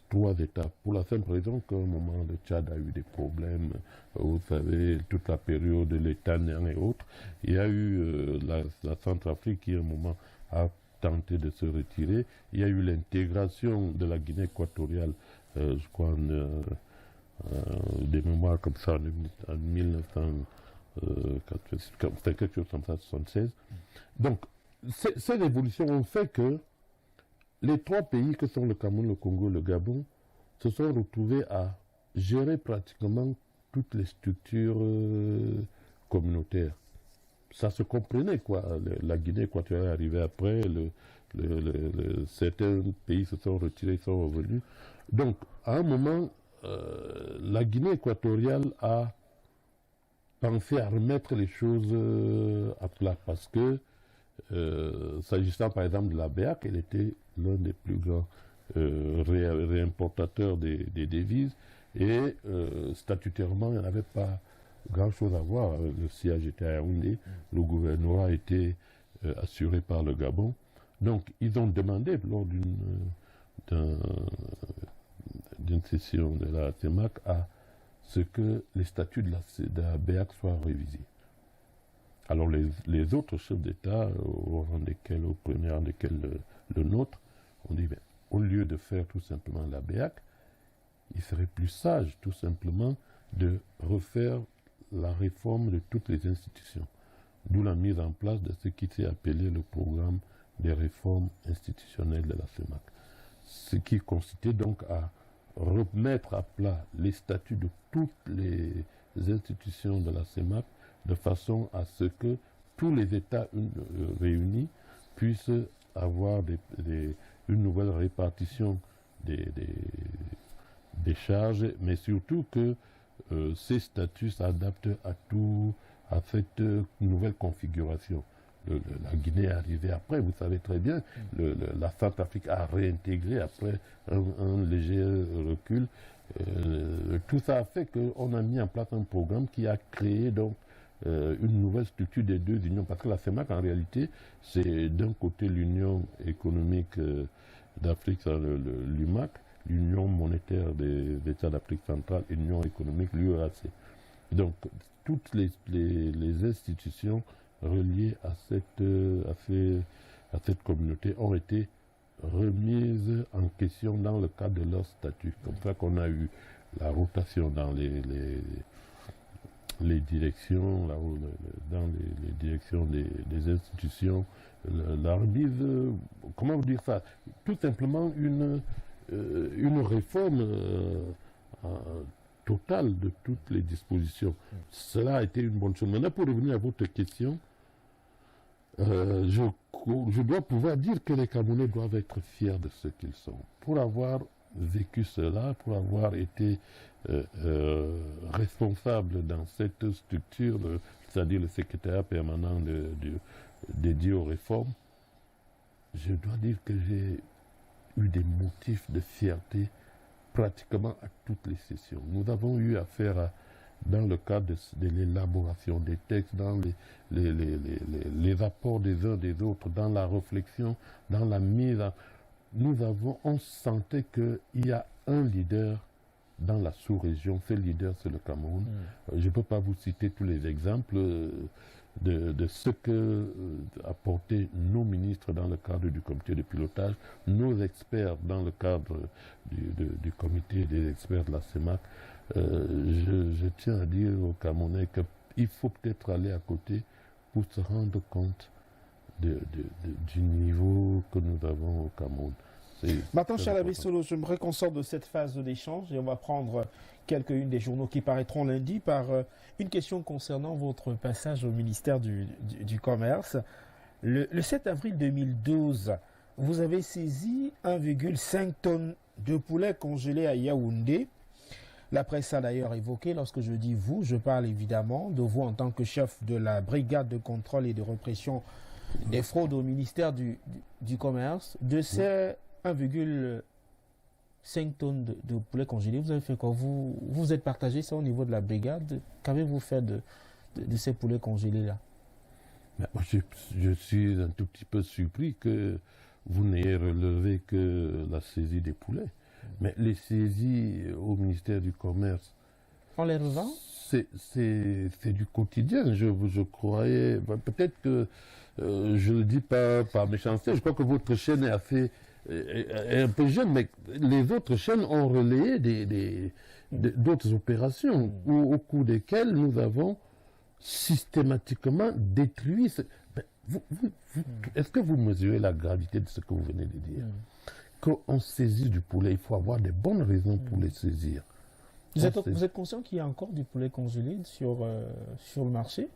3 étapes. Pour la simple raison qu'à un moment, le Tchad a eu des problèmes. Vous savez, toute la période de l'État néant et autres. Il y a eu la Centrafrique qui, à un moment, a tenté de se retirer. Il y a eu l'intégration de la Guinée équatoriale, je crois, des mémoires comme ça, en 1976. Quelque chose comme ça, 76. Donc, ces évolutions ont fait que les 3 pays que sont le Cameroun, le Congo et le Gabon se sont retrouvés à gérer pratiquement toutes les structures communautaires. Ça se comprenait, quoi. La Guinée équatoriale est arrivée après, certains pays se sont retirés, sont revenus. Donc, à un moment, la Guinée équatoriale a pensé à remettre les choses à plat parce que s'agissant par exemple de la BEAC, elle était l'un des plus grands réimportateurs des devises et statutairement, il n'y avait pas grand-chose à voir. Le siège était à Yaoundé, le gouvernorat était assuré par le Gabon. Donc, ils ont demandé lors d'une session de la CEMAC à ce que les statuts de la BEAC soient révisés. Alors les autres chefs d'État, au premier rang desquels le nôtre, ont dit, au lieu de faire tout simplement la BEAC, il serait plus sage tout simplement de refaire la réforme de toutes les institutions. D'où la mise en place de ce qui s'est appelé le programme des réformes institutionnelles de la CEMAC. Ce qui consistait donc à remettre à plat les statuts de toutes les institutions de la CEMAC de façon à ce que tous les États réunis puissent avoir une nouvelle répartition des charges, mais surtout que ces statuts s'adaptent à cette nouvelle configuration. La Guinée est arrivée après, vous savez très bien, la Centrafrique a réintégré après un léger recul. Tout ça a fait qu'on a mis en place un programme qui a créé donc une nouvelle structure des 2 unions, parce que la CEMAC en réalité c'est d'un côté l'Union économique d'Afrique, l'UMAC, l'Union monétaire des États d'Afrique centrale et l'Union économique, l'UEAC. Donc toutes les institutions reliées à cette communauté ont été remise en question dans le cadre de leur statut. Comme ça qu'on a eu la rotation dans les directions, dans les directions des institutions, la remise, comment vous dire ça, tout simplement une réforme totale de toutes les dispositions. Cela a été une bonne chose. Maintenant, pour revenir à votre question, je dois pouvoir dire que les Camerounais doivent être fiers de ce qu'ils sont. Pour avoir vécu cela, pour avoir été responsable dans cette structure, c'est-à-dire le secrétariat permanent dédié aux réformes, je dois dire que j'ai eu des motifs de fierté pratiquement à toutes les sessions. Nous avons eu affaire dans le cadre de l'élaboration des textes, dans les apports des uns des autres, dans la réflexion, dans la mise en... on sentait qu'il y a un leader dans la sous-région. Ce leader, c'est le Cameroun. Je ne peux pas vous citer tous les exemples de ce que apportaient nos ministres dans le cadre du comité de pilotage, nos experts dans le cadre du comité des experts de la CEMAC. Je tiens à dire aux Camerounais qu'il faut peut-être aller à côté pour se rendre compte du niveau que nous avons au Cameroun. Maintenant, Chalabi Solo, j'aimerais qu'on sorte de cette phase d'échange et on va prendre quelques-unes des journaux qui paraîtront lundi par une question concernant votre passage au ministère du Commerce. Le 7 avril 2012, vous avez saisi 1,5 tonnes de poulet congelé à Yaoundé. La presse a d'ailleurs évoqué, lorsque je dis vous, je parle évidemment de vous en tant que chef de la brigade de contrôle et de répression des fraudes au ministère du Commerce, de ces 1,5 tonnes de poulet congelé. Vous avez fait quoi? Vous êtes partagé ça au niveau de la brigade. Qu'avez-vous fait de ces poulets congelés-là? Je suis un tout petit peu surpris que vous n'ayez relevé que la saisie des poulets. Mais les saisies au ministère du Commerce... On les revend? C'est du quotidien. Je croyais... Peut-être que je ne le dis pas par méchanceté. Je crois que votre chaîne est un peu jeune, mais les autres chaînes ont relayé d'autres opérations au cours desquelles nous avons systématiquement détruit... Est-ce que vous mesurez la gravité de ce que vous venez de dire? Qu'on saisit du poulet, il faut avoir des bonnes raisons pour les saisir. Vous êtes conscient qu'il y a encore du poulet congelé sur le marché?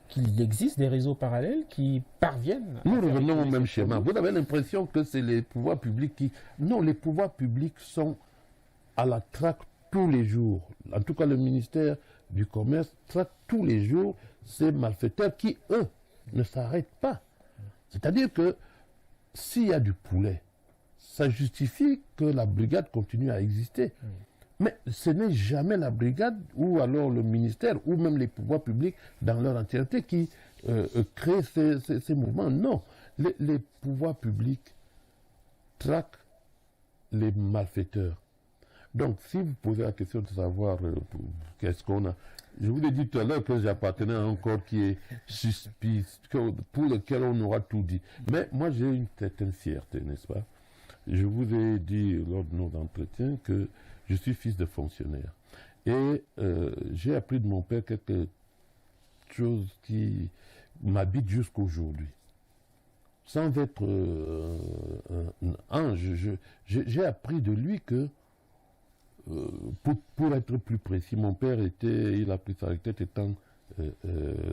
Qu'il existe des réseaux parallèles qui parviennent... Nous revenons au même schéma. Vous avez l'impression que c'est les pouvoirs publics qui... Non, les pouvoirs publics sont à la traque tous les jours. En tout cas, le ministère du Commerce traque tous les jours ces malfaiteurs qui, eux, ne s'arrêtent pas. C'est-à-dire que s'il y a du poulet, ça justifie que la brigade continue à exister. Mais ce n'est jamais la brigade ou alors le ministère ou même les pouvoirs publics dans leur entièreté qui créent ces mouvements. Non, les pouvoirs publics traquent les malfaiteurs. Donc, si vous posez la question de savoir qu'est-ce qu'on a... Je vous ai dit tout à l'heure que j'appartenais à un corps qui est suspicieux, pour lequel on aura tout dit. Mais moi, j'ai une certaine fierté, n'est-ce pas? Je vous ai dit lors de nos entretiens que je suis fils de fonctionnaire. Et j'ai appris de mon père quelque chose qui m'habite jusqu'aujourd'hui. Sans être un ange, j'ai appris de lui que, pour être plus précis, mon père il a pris sa retraite étant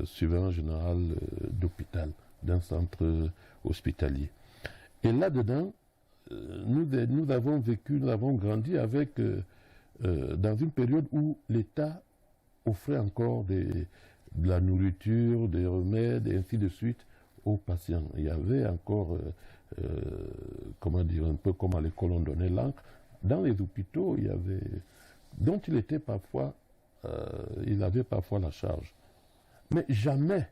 surveillant général d'hôpital, d'un centre hospitalier. Et là-dedans, nous avons vécu, nous avons grandi avec, dans une période où l'État offrait encore de la nourriture, des remèdes, et ainsi de suite aux patients. Il y avait encore, comment dire, un peu comme à l'école on donnait l'encre. Dans les hôpitaux, il y avait, dont il était parfois, il avait parfois la charge. Mais jamais,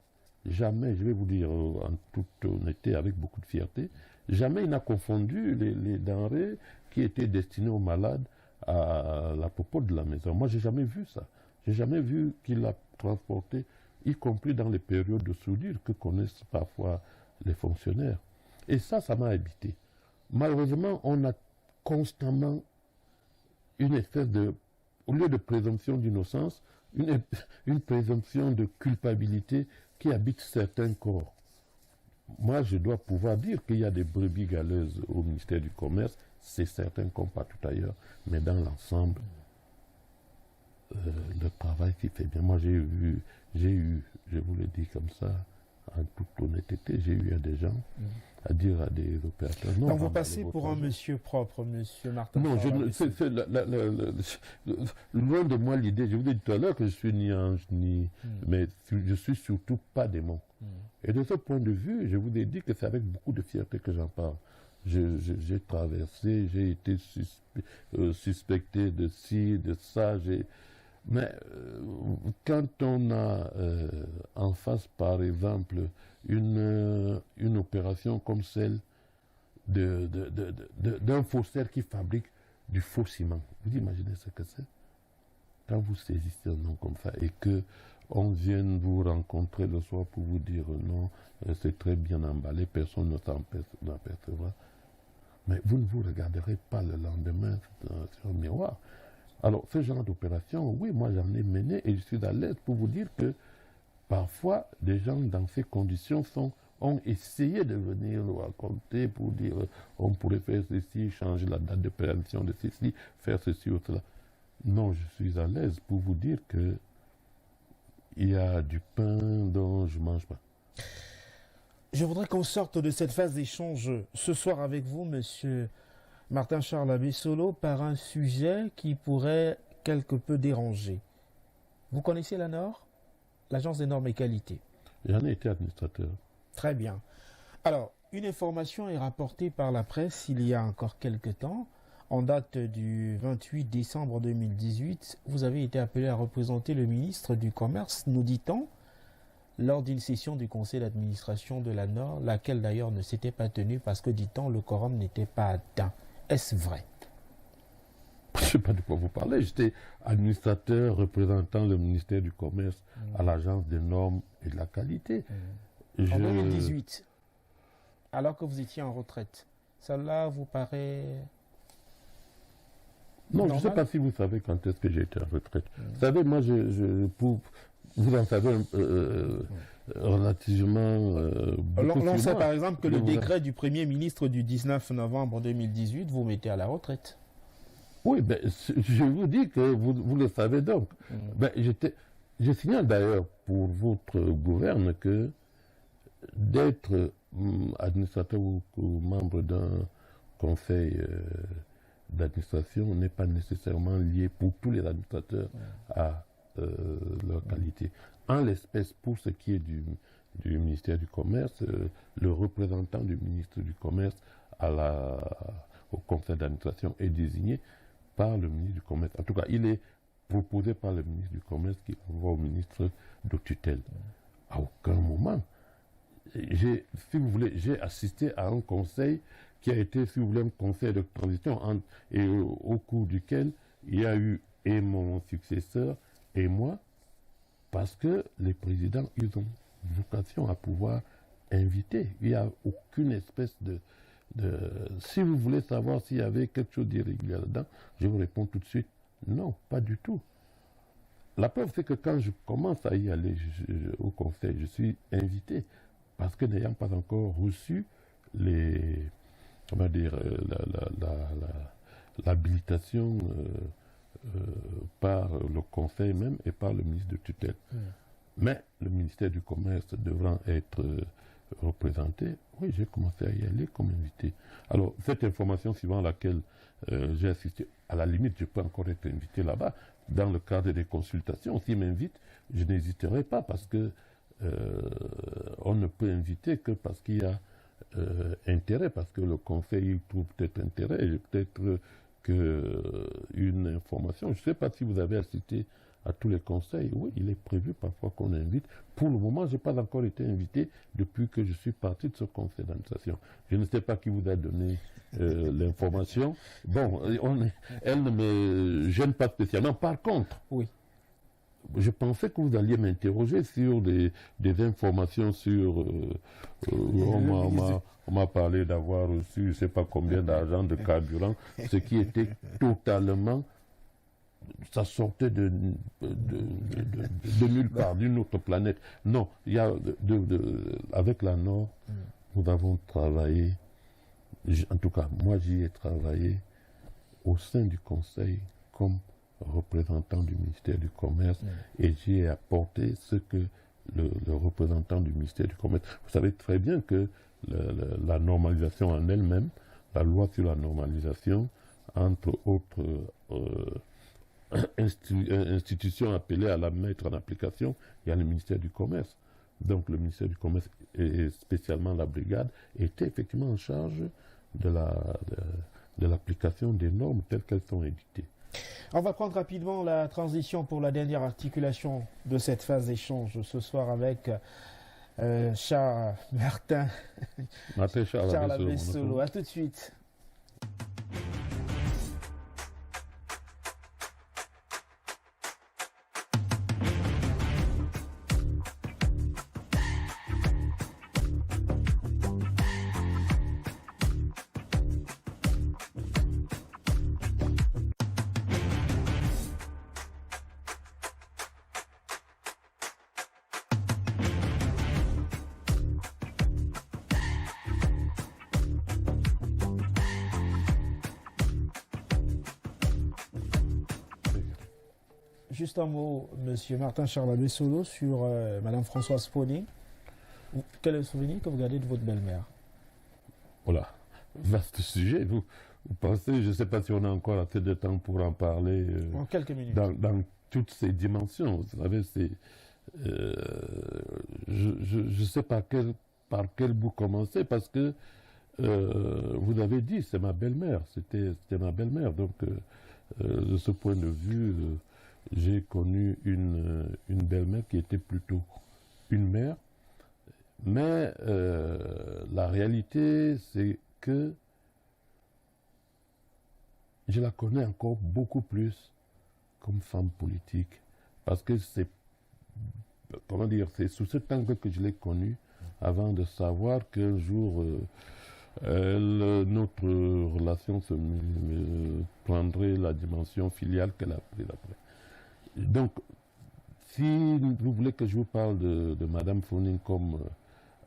je vais vous dire en toute honnêteté, avec beaucoup de fierté, jamais il n'a confondu les denrées qui étaient destinées aux malades à la popote de la maison. Moi, j'ai jamais vu ça. J'ai jamais vu qu'il a transporté, y compris dans les périodes de soudure que connaissent parfois les fonctionnaires. Et ça m'a habité. malheureusement, on a constamment une espèce de, au lieu de présomption d'innocence, une présomption de culpabilité qui habite certains corps. Moi, je dois pouvoir dire qu'il y a des brebis galeuses au ministère du Commerce, c'est certain comme partout ailleurs, mais dans l'ensemble, le travail qui fait bien. Moi, j'ai eu, je vous le dis comme ça, en toute honnêteté, j'ai eu à des gens à dire à des opérateurs. Non, donc vous passez pour un monsieur propre, monsieur Martin. Non, loin de moi l'idée. Je vous ai dit tout à l'heure que je suis ni ange, mais je suis surtout pas démon. Et de ce point de vue, je vous ai dit que c'est avec beaucoup de fierté que j'en parle. J'ai traversé, j'ai été suspecté de ci, de ça. Mais quand on a en face, par exemple, une opération comme celle d'un faussaire qui fabrique du faux ciment, vous imaginez ce que c'est? Quand vous saisissez un nom comme ça et que on vienne vous rencontrer le soir pour vous dire non, c'est très bien emballé, personne ne s'en apercevra. Mais vous ne vous regarderez pas le lendemain sur le miroir. Alors, ce genre d'opération, oui, moi j'en ai mené et je suis à l'aise pour vous dire que parfois, des gens dans ces conditions ont essayé de venir nous raconter pour dire on pourrait faire ceci, changer la date de péremption de ceci, faire ceci ou cela. Non, je suis à l'aise pour vous dire que il y a du pain dont je ne mange pas. Je voudrais qu'on sorte de cette phase d'échange ce soir avec vous, monsieur Martin-Charles Abessolo, par un sujet qui pourrait quelque peu déranger. Vous connaissez l'ANOR, l'Agence des normes et qualité? J'en ai été administrateur. Très bien. Alors, une information est rapportée par la presse il y a encore quelques temps. En date du 28 décembre 2018, vous avez été appelé à représenter le ministre du Commerce, nous dit-on, lors d'une session du conseil d'administration de l'ANOR, laquelle d'ailleurs ne s'était pas tenue parce que, dit-on, le quorum n'était pas atteint. Est-ce vrai? Je ne sais pas de quoi vous parlez. J'étais administrateur représentant le ministère du Commerce à l'Agence des normes et de la qualité. En 2018, alors que vous étiez en retraite, cela vous paraît... Non, normal? je ne sais pas si vous savez quand est-ce que j'ai été en retraite. Vous savez, moi, vous en savez relativement beaucoup. On sait par exemple que le décret du Premier ministre du 19 novembre 2018 vous mettez à la retraite. Oui, ben, je vous dis que vous le savez donc. Ben, je signale d'ailleurs pour votre gouverne que d'être administrateur ou membre d'un conseil d'administration n'est pas nécessairement lié pour tous les administrateurs à leur qualité. En l'espèce, pour ce qui est du ministère du Commerce, le représentant du ministre du Commerce au conseil d'administration est désigné par le ministre du Commerce. En tout cas, il est proposé par le ministre du Commerce qui envoie au ministre de tutelle. À aucun moment, si vous voulez, j'ai assisté à un conseil qui a été, si vous voulez, un conseil de transition et au cours duquel il y a eu et mon successeur et moi, parce que les présidents, ils ont vocation à pouvoir inviter. Il n'y a aucune espèce de... Si vous voulez savoir s'il y avait quelque chose d'irrégulier là-dedans, je vous réponds tout de suite, non, pas du tout. La preuve, c'est que quand je commence à y aller au conseil, je suis invité, parce que n'ayant pas encore reçu l'habilitation par le conseil même et par le ministre de tutelle. Mais le ministère du Commerce devant être représenté, oui, j'ai commencé à y aller comme invité. Alors, cette information suivant laquelle j'ai assisté, à la limite, je peux encore être invité là-bas, dans le cadre des consultations. S'ils m'invitent, je n'hésiterai pas parce que on ne peut inviter que parce qu'il y a intérêt, parce que le conseil trouve peut-être intérêt, et peut-être qu'une information. Je ne sais pas si vous avez assisté à tous les conseils. Oui, il est prévu parfois qu'on invite. Pour le moment, je n'ai pas encore été invité depuis que je suis parti de ce conseil d'administration. Je ne sais pas qui vous a donné l'information. Bon, elle ne me gêne pas spécialement. Par contre, oui, je pensais que vous alliez m'interroger sur des informations sur... on m'a parlé d'avoir reçu je ne sais pas combien d'argent de carburant, ce qui était totalement... Ça sortait de nulle part, d'une autre planète. Non, il y a avec la Nord, nous avons travaillé, en tout cas, moi j'y ai travaillé au sein du Conseil comme représentant du ministère du Commerce et j'y ai apporté ce que le représentant du ministère du Commerce. Vous savez très bien que la normalisation en elle-même, la loi sur la normalisation, entre autres institutions appelées à la mettre en application, il y a le ministère du Commerce. Donc le ministère du Commerce et spécialement la brigade était effectivement en charge de l'application des normes telles qu'elles sont édictées. On va prendre rapidement la transition pour la dernière articulation de cette phase d'échange ce soir avec Charles Martin Charles Abessolo. À tout de suite. Juste un mot, Monsieur Martin Charles Abessolo, sur Madame Françoise Foné. Quel est le souvenir que vous gardez de votre belle-mère? Voilà, vaste sujet. Vous pensez, je ne sais pas si on a encore assez de temps pour en parler. En quelques minutes. Dans toutes ces dimensions. Vous savez, c'est... je ne sais pas par quel bout commencer, parce que vous avez dit, c'est ma belle-mère. C'était ma belle-mère. Donc, de ce point de vue... j'ai connu une belle-mère qui était plutôt une mère, mais la réalité, c'est que je la connais encore beaucoup plus comme femme politique, parce que c'est sous cet angle que je l'ai connue, avant de savoir qu'un jour, notre relation prendrait la dimension filiale qu'elle a prise après. Donc, si vous voulez que je vous parle de Madame Foné comme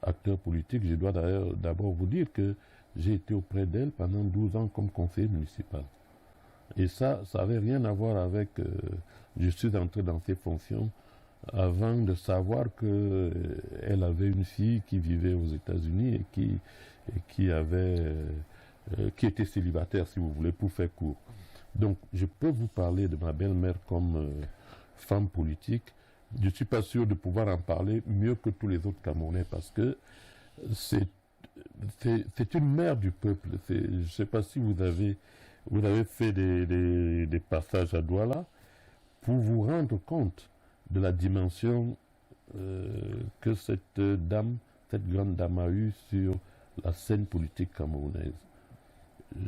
acteur politique, je dois d'ailleurs d'abord vous dire que j'ai été auprès d'elle pendant 12 ans comme conseiller municipal. Et ça n'avait rien à voir avec... je suis entré dans ces fonctions avant de savoir qu'elle avait une fille qui vivait aux États-Unis et qui était célibataire, si vous voulez, pour faire court. Donc, je peux vous parler de ma belle-mère comme femme politique. Je ne suis pas sûr de pouvoir en parler mieux que tous les autres Camerounais, parce que c'est une mère du peuple. Je ne sais pas si vous avez fait des passages à Douala pour vous rendre compte de la dimension que cette grande dame a eue sur la scène politique camerounaise.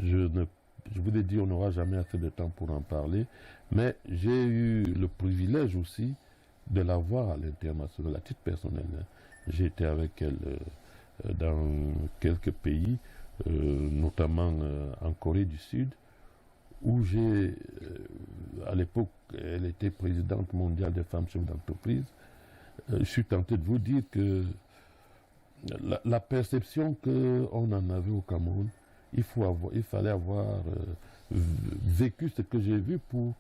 Je vous ai dit, on n'aura jamais assez de temps pour en parler, mais j'ai eu le privilège aussi de la voir à l'international, à titre personnel. J'ai été avec elle dans quelques pays, notamment en Corée du Sud, où à l'époque, elle était présidente mondiale des femmes chefs d'entreprise. Je suis tenté de vous dire que la perception qu'on en avait au Cameroun, il fallait avoir vécu ce que j'ai vu pour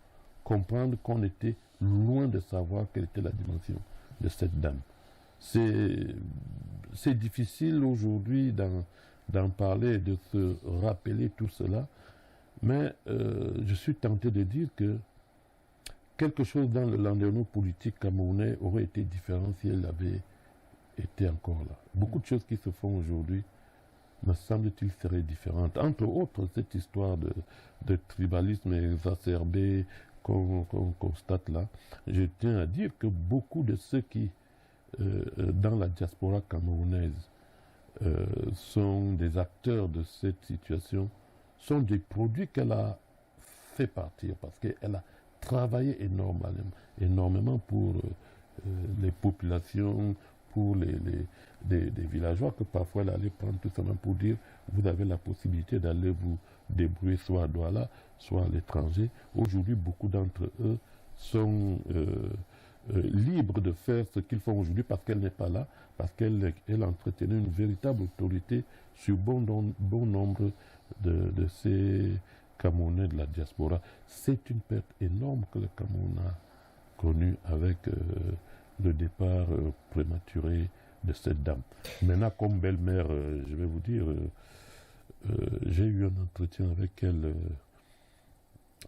comprendre qu'on était loin de savoir quelle était la dimension de cette dame. C'est difficile aujourd'hui d'en parler, de se rappeler tout cela, mais je suis tenté de dire que quelque chose dans le landerneau politique camerounais aurait été différent si elle avait été encore là. Beaucoup de choses qui se font aujourd'hui, me semble-t-il, seraient différentes. Entre autres, cette histoire de tribalisme exacerbé qu'on constate là. Je tiens à dire que beaucoup de ceux qui, dans la diaspora camerounaise, sont des acteurs de cette situation, sont des produits qu'elle a fait partir, parce qu'elle a travaillé énormément pour les populations, pour des villageois que parfois elle allait prendre tout simplement pour dire vous avez la possibilité d'aller vous débrouiller soit à Douala, soit à l'étranger. Aujourd'hui, beaucoup d'entre eux sont libres de faire ce qu'ils font aujourd'hui parce qu'elle n'est pas là, parce qu'elle entretenait une véritable autorité sur bon nombre de ces Camerounais de la diaspora. C'est une perte énorme que le Cameroun a connue avec le départ prématuré de cette dame. Maintenant, comme belle-mère, je vais vous dire, j'ai eu un entretien avec elle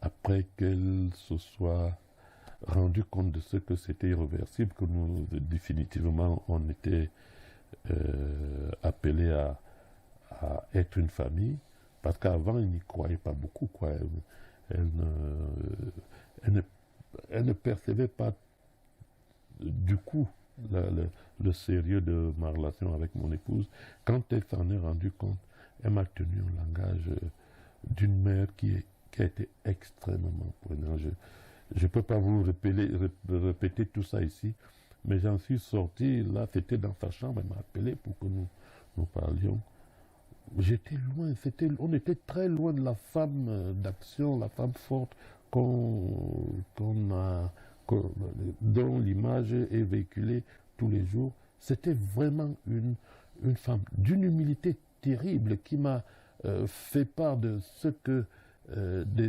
après qu'elle se soit rendue compte de ce que c'était irréversible, que nous, définitivement, on était appelés à être une famille, parce qu'avant, ils n'y croyaient pas beaucoup, quoi. Elle ne percevait pas du coup le sérieux de ma relation avec mon épouse. Quand elle s'en est rendue compte, elle m'a tenu un langage d'une mère qui a été extrêmement prenant. Je ne peux pas vous répéter tout ça ici, mais j'en suis sorti, là c'était dans sa chambre, elle m'a appelé pour que nous parlions. J'étais loin, on était très loin de la femme d'action, la femme forte dont l'image est véhiculée tous les jours. C'était vraiment une femme d'une humilité terrible qui m'a fait part de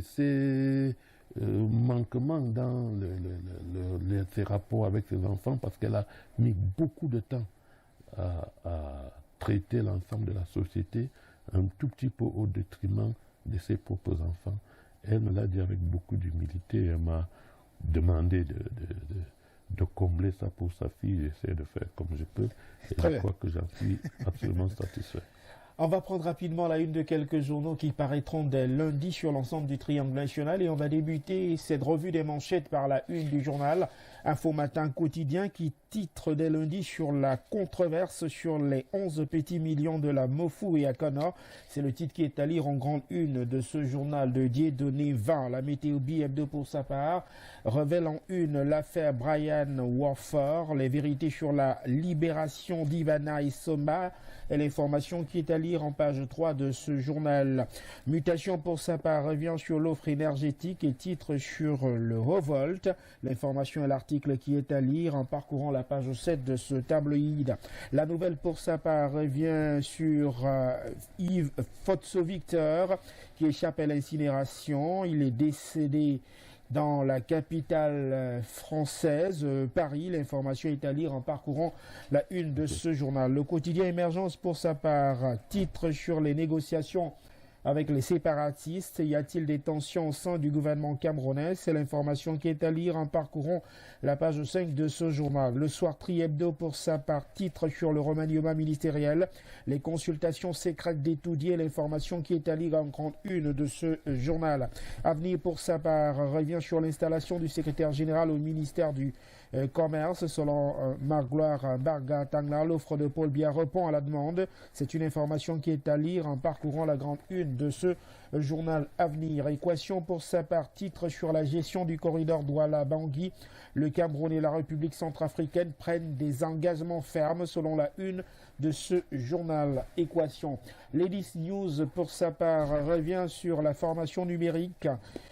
ces manquements dans ses rapports avec ses enfants, parce qu'elle a mis beaucoup de temps à traiter l'ensemble de la société, un tout petit peu au détriment de ses propres enfants. Elle me l'a dit avec beaucoup d'humilité et elle m'a demandé de combler ça pour sa fille. J'essaie de faire comme je peux et je crois que j'en suis absolument satisfait. On va prendre rapidement la une de quelques journaux qui paraîtront dès lundi sur l'ensemble du triangle national et on va débuter cette revue des manchettes par la une du journal Info Matin Quotidien qui titre dès lundi sur la controverse sur les 11 petits millions de la Mofu et Akana. C'est le titre qui est à lire en grande une de ce journal de Dieudonné 20. La météo Hebdo pour sa part révèle en une l'affaire Brian Warford, les vérités sur la libération d'Ivana et Soma et l'information qui est à lire en page 3 de ce journal. Mutation pour sa part revient sur l'offre énergétique et titre sur le Revolt. L'information et l'article qui est à lire en parcourant la page 7 de ce tabloïd. La nouvelle pour sa part revient sur Yves Fotso-Victor qui échappe à l'incinération. Il est décédé dans la capitale française, Paris. L'information est à lire en parcourant la une de ce journal. Le quotidien Émergence pour sa part titre sur les négociations avec les séparatistes. Y a-t-il des tensions au sein du gouvernement camerounais? C'est l'information qui est à lire en parcourant la page 5 de ce journal. Le Soir Hebdo pour sa part titre sur le remaniement ministériel, les consultations secrètes d'étudier. L'information qui est à lire en grande une de ce journal. Avenir pour sa part revient sur l'installation du secrétaire général au ministère du Commerce. Selon Margloire Barga Tangla, l'offre de Paul Biya répond à la demande. C'est une information qui est à lire en parcourant la grande une de ce journal Avenir. Équation pour sa part titre sur la gestion du corridor Douala-Bangui. Le Cameroun et la République centrafricaine prennent des engagements fermes selon la une de ce journal Équation. Ladies News pour sa part revient sur la formation numérique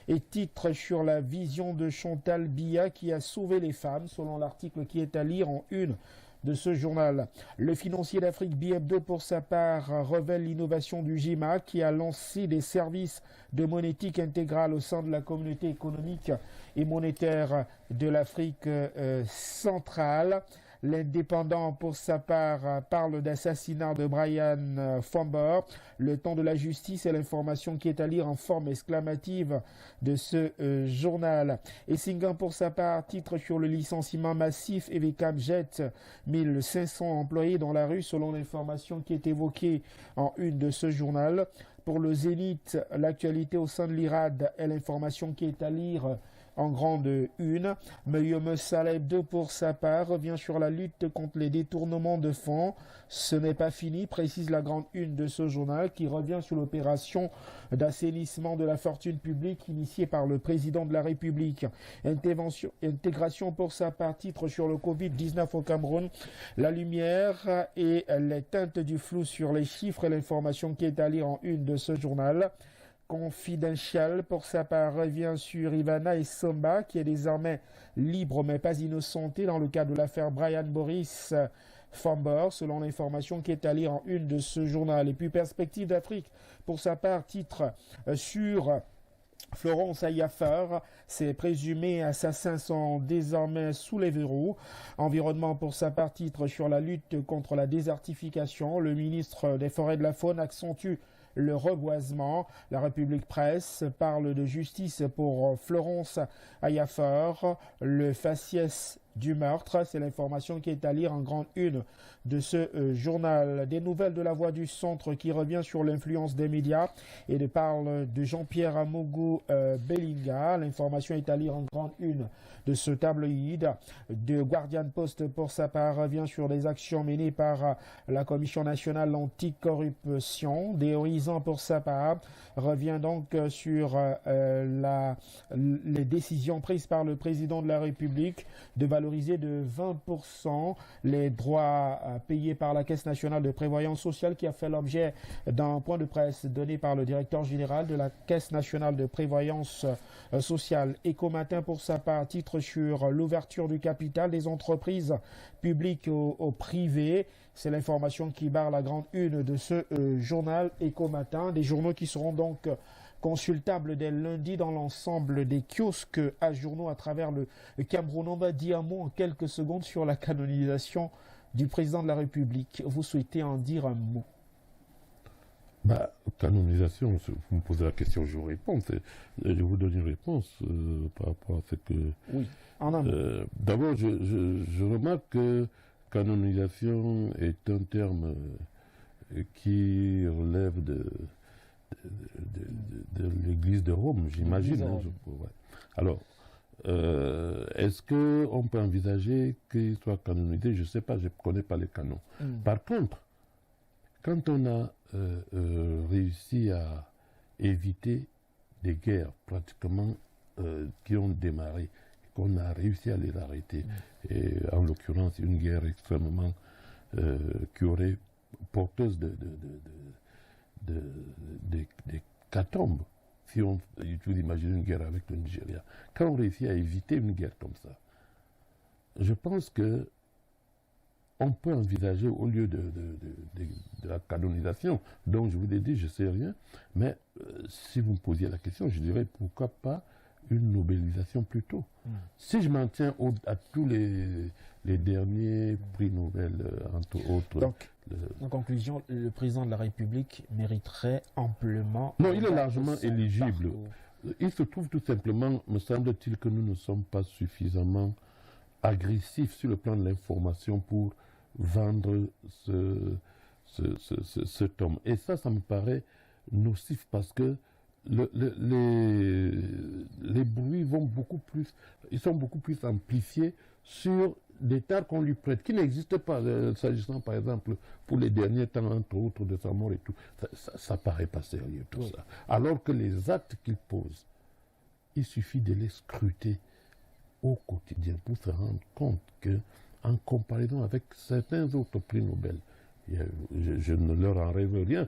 et titre sur la vision de Chantal Biya qui a sauvé les femmes selon l'article qui est à lire en une de ce journal. Le Financier d'Afrique Hebdo pour sa part révèle l'innovation du GIMA qui a lancé des services de monétique intégrale au sein de la communauté économique et monétaire de l'Afrique centrale. L'Indépendant, pour sa part, parle d'assassinat de Brian Fomber. Le temps de la justice est l'information qui est à lire en forme exclamative de ce journal. Et Singan, pour sa part, titre sur le licenciement massif Evecam jette 1500 employés dans la rue, selon l'information qui est évoquée en une de ce journal. Pour le Zénith, l'actualité au sein de l'IRAD est l'information qui est à lire en grande une. Mayome Saleb pour sa part revient sur la lutte contre les détournements de fonds. Ce n'est pas fini, précise la grande une de ce journal qui revient sur l'opération d'assainissement de la fortune publique initiée par le président de la République. Intégration pour sa part, titre sur le Covid-19 au Cameroun. La lumière et les teintes du flou sur les chiffres et l'information qui est à lire en une de ce journal. Confidential, pour sa part, revient sur Ivana et Somba, qui est désormais libre mais pas innocenté dans le cadre de l'affaire Brian Boris Famber, selon l'information qui est à lire en une de ce journal. Et puis Perspective d'Afrique, pour sa part, titre sur Florence Ayafar, ses présumés assassins sont désormais sous les verrous. Environnement, pour sa part, titre sur la lutte contre la désertification. Le ministre des Forêts et de la Faune accentue le reboisement. La République Presse parle de justice pour Florence Ayafar, le faciès du meurtre. C'est l'information qui est à lire en grande une de ce journal. Des nouvelles de la Voix du Centre qui revient sur l'influence des médias et parle de Jean-Pierre Amougou Bellinga. L'information est à lire en grande une de ce tabloïd. De Guardian Post, pour sa part, revient sur les actions menées par la Commission nationale anticorruption. Des Horizons, pour sa part, revient donc sur les décisions prises par le président de la République de valoriser de 20% les droits payés par la Caisse nationale de prévoyance sociale, qui a fait l'objet d'un point de presse donné par le directeur général de la Caisse nationale de prévoyance sociale. Éco-Matin, pour sa part, titre sur l'ouverture du capital des entreprises publiques au privé. C'est l'information qui barre la grande une de ce journal Éco-Matin. Des journaux qui seront donc consultables dès lundi dans l'ensemble des kiosques à journaux à travers le Cameroun. On va dire un mot en quelques secondes sur la canonisation du président de la République. Vous souhaitez en dire un mot? Canonisation, vous me posez la question, je vous réponds. Je vous donne une réponse par rapport à ce que... Oui, en un mot. D'abord, je remarque que canonisation est un terme qui relève de l'Église de Rome, j'imagine. Ouais. Alors, est-ce qu'on peut envisager qu'il soit canonisé? Je ne sais pas, je ne connais pas les canons. Par contre, quand on a réussi à éviter des guerres pratiquement qui ont démarré, qu'on a réussi à les arrêter, et en l'occurrence une guerre extrêmement qui aurait porteuse d'hécatombes, si vous imaginez une guerre avec le Nigeria. Quand on réussit à éviter une guerre comme ça, je pense que on peut envisager, au lieu de la canonisation, dont je vous l'ai dit, je ne sais rien, mais si vous me posiez la question, je dirais pourquoi pas une nobelisation plutôt. Si je m'en tiens à tous les derniers prix Nobel, entre autres. Donc, en conclusion, le président de la République mériterait amplement... Non, il est largement éligible. Il se trouve tout simplement, me semble-t-il, que nous ne sommes pas suffisamment agressifs sur le plan de l'information pour vendre cet homme. Et ça me paraît nocif parce que les bruits vont beaucoup plus, ils sont beaucoup plus amplifiés sur des tares qu'on lui prête, qui n'existent pas, s'agissant par exemple pour les derniers temps, entre autres, de sa mort et tout. Ça paraît pas sérieux tout ça. Alors que les actes qu'il pose, il suffit de les scruter au quotidien pour se rendre compte que, en comparaison avec certains autres prix Nobel, je ne leur en rêve rien.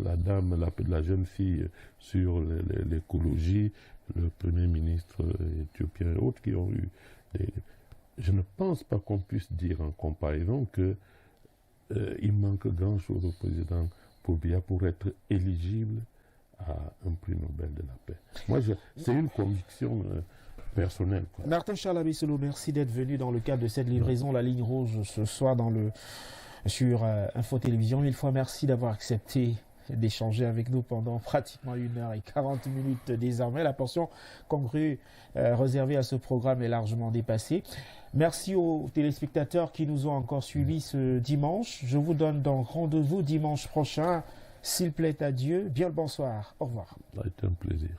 La dame, la jeune fille sur l'écologie, le premier ministre éthiopien et autres qui ont eu je ne pense pas qu'on puisse dire en comparaison que il manque grand chose au président Pobia pour être éligible à un prix Nobel de la paix. Moi, c'est une conviction personnelle. Martin Charles Abessolo, merci d'être venu dans le cadre de cette livraison La Ligne Rouge ce soir sur Info Télévision. Mille fois merci d'avoir accepté d'échanger avec nous pendant pratiquement 1h40 désormais. La portion congrue réservée à ce programme est largement dépassée. Merci aux téléspectateurs qui nous ont encore suivis ce dimanche. Je vous donne donc rendez-vous dimanche prochain. S'il plaît à Dieu, bien le bonsoir. Au revoir. Ça a été un plaisir.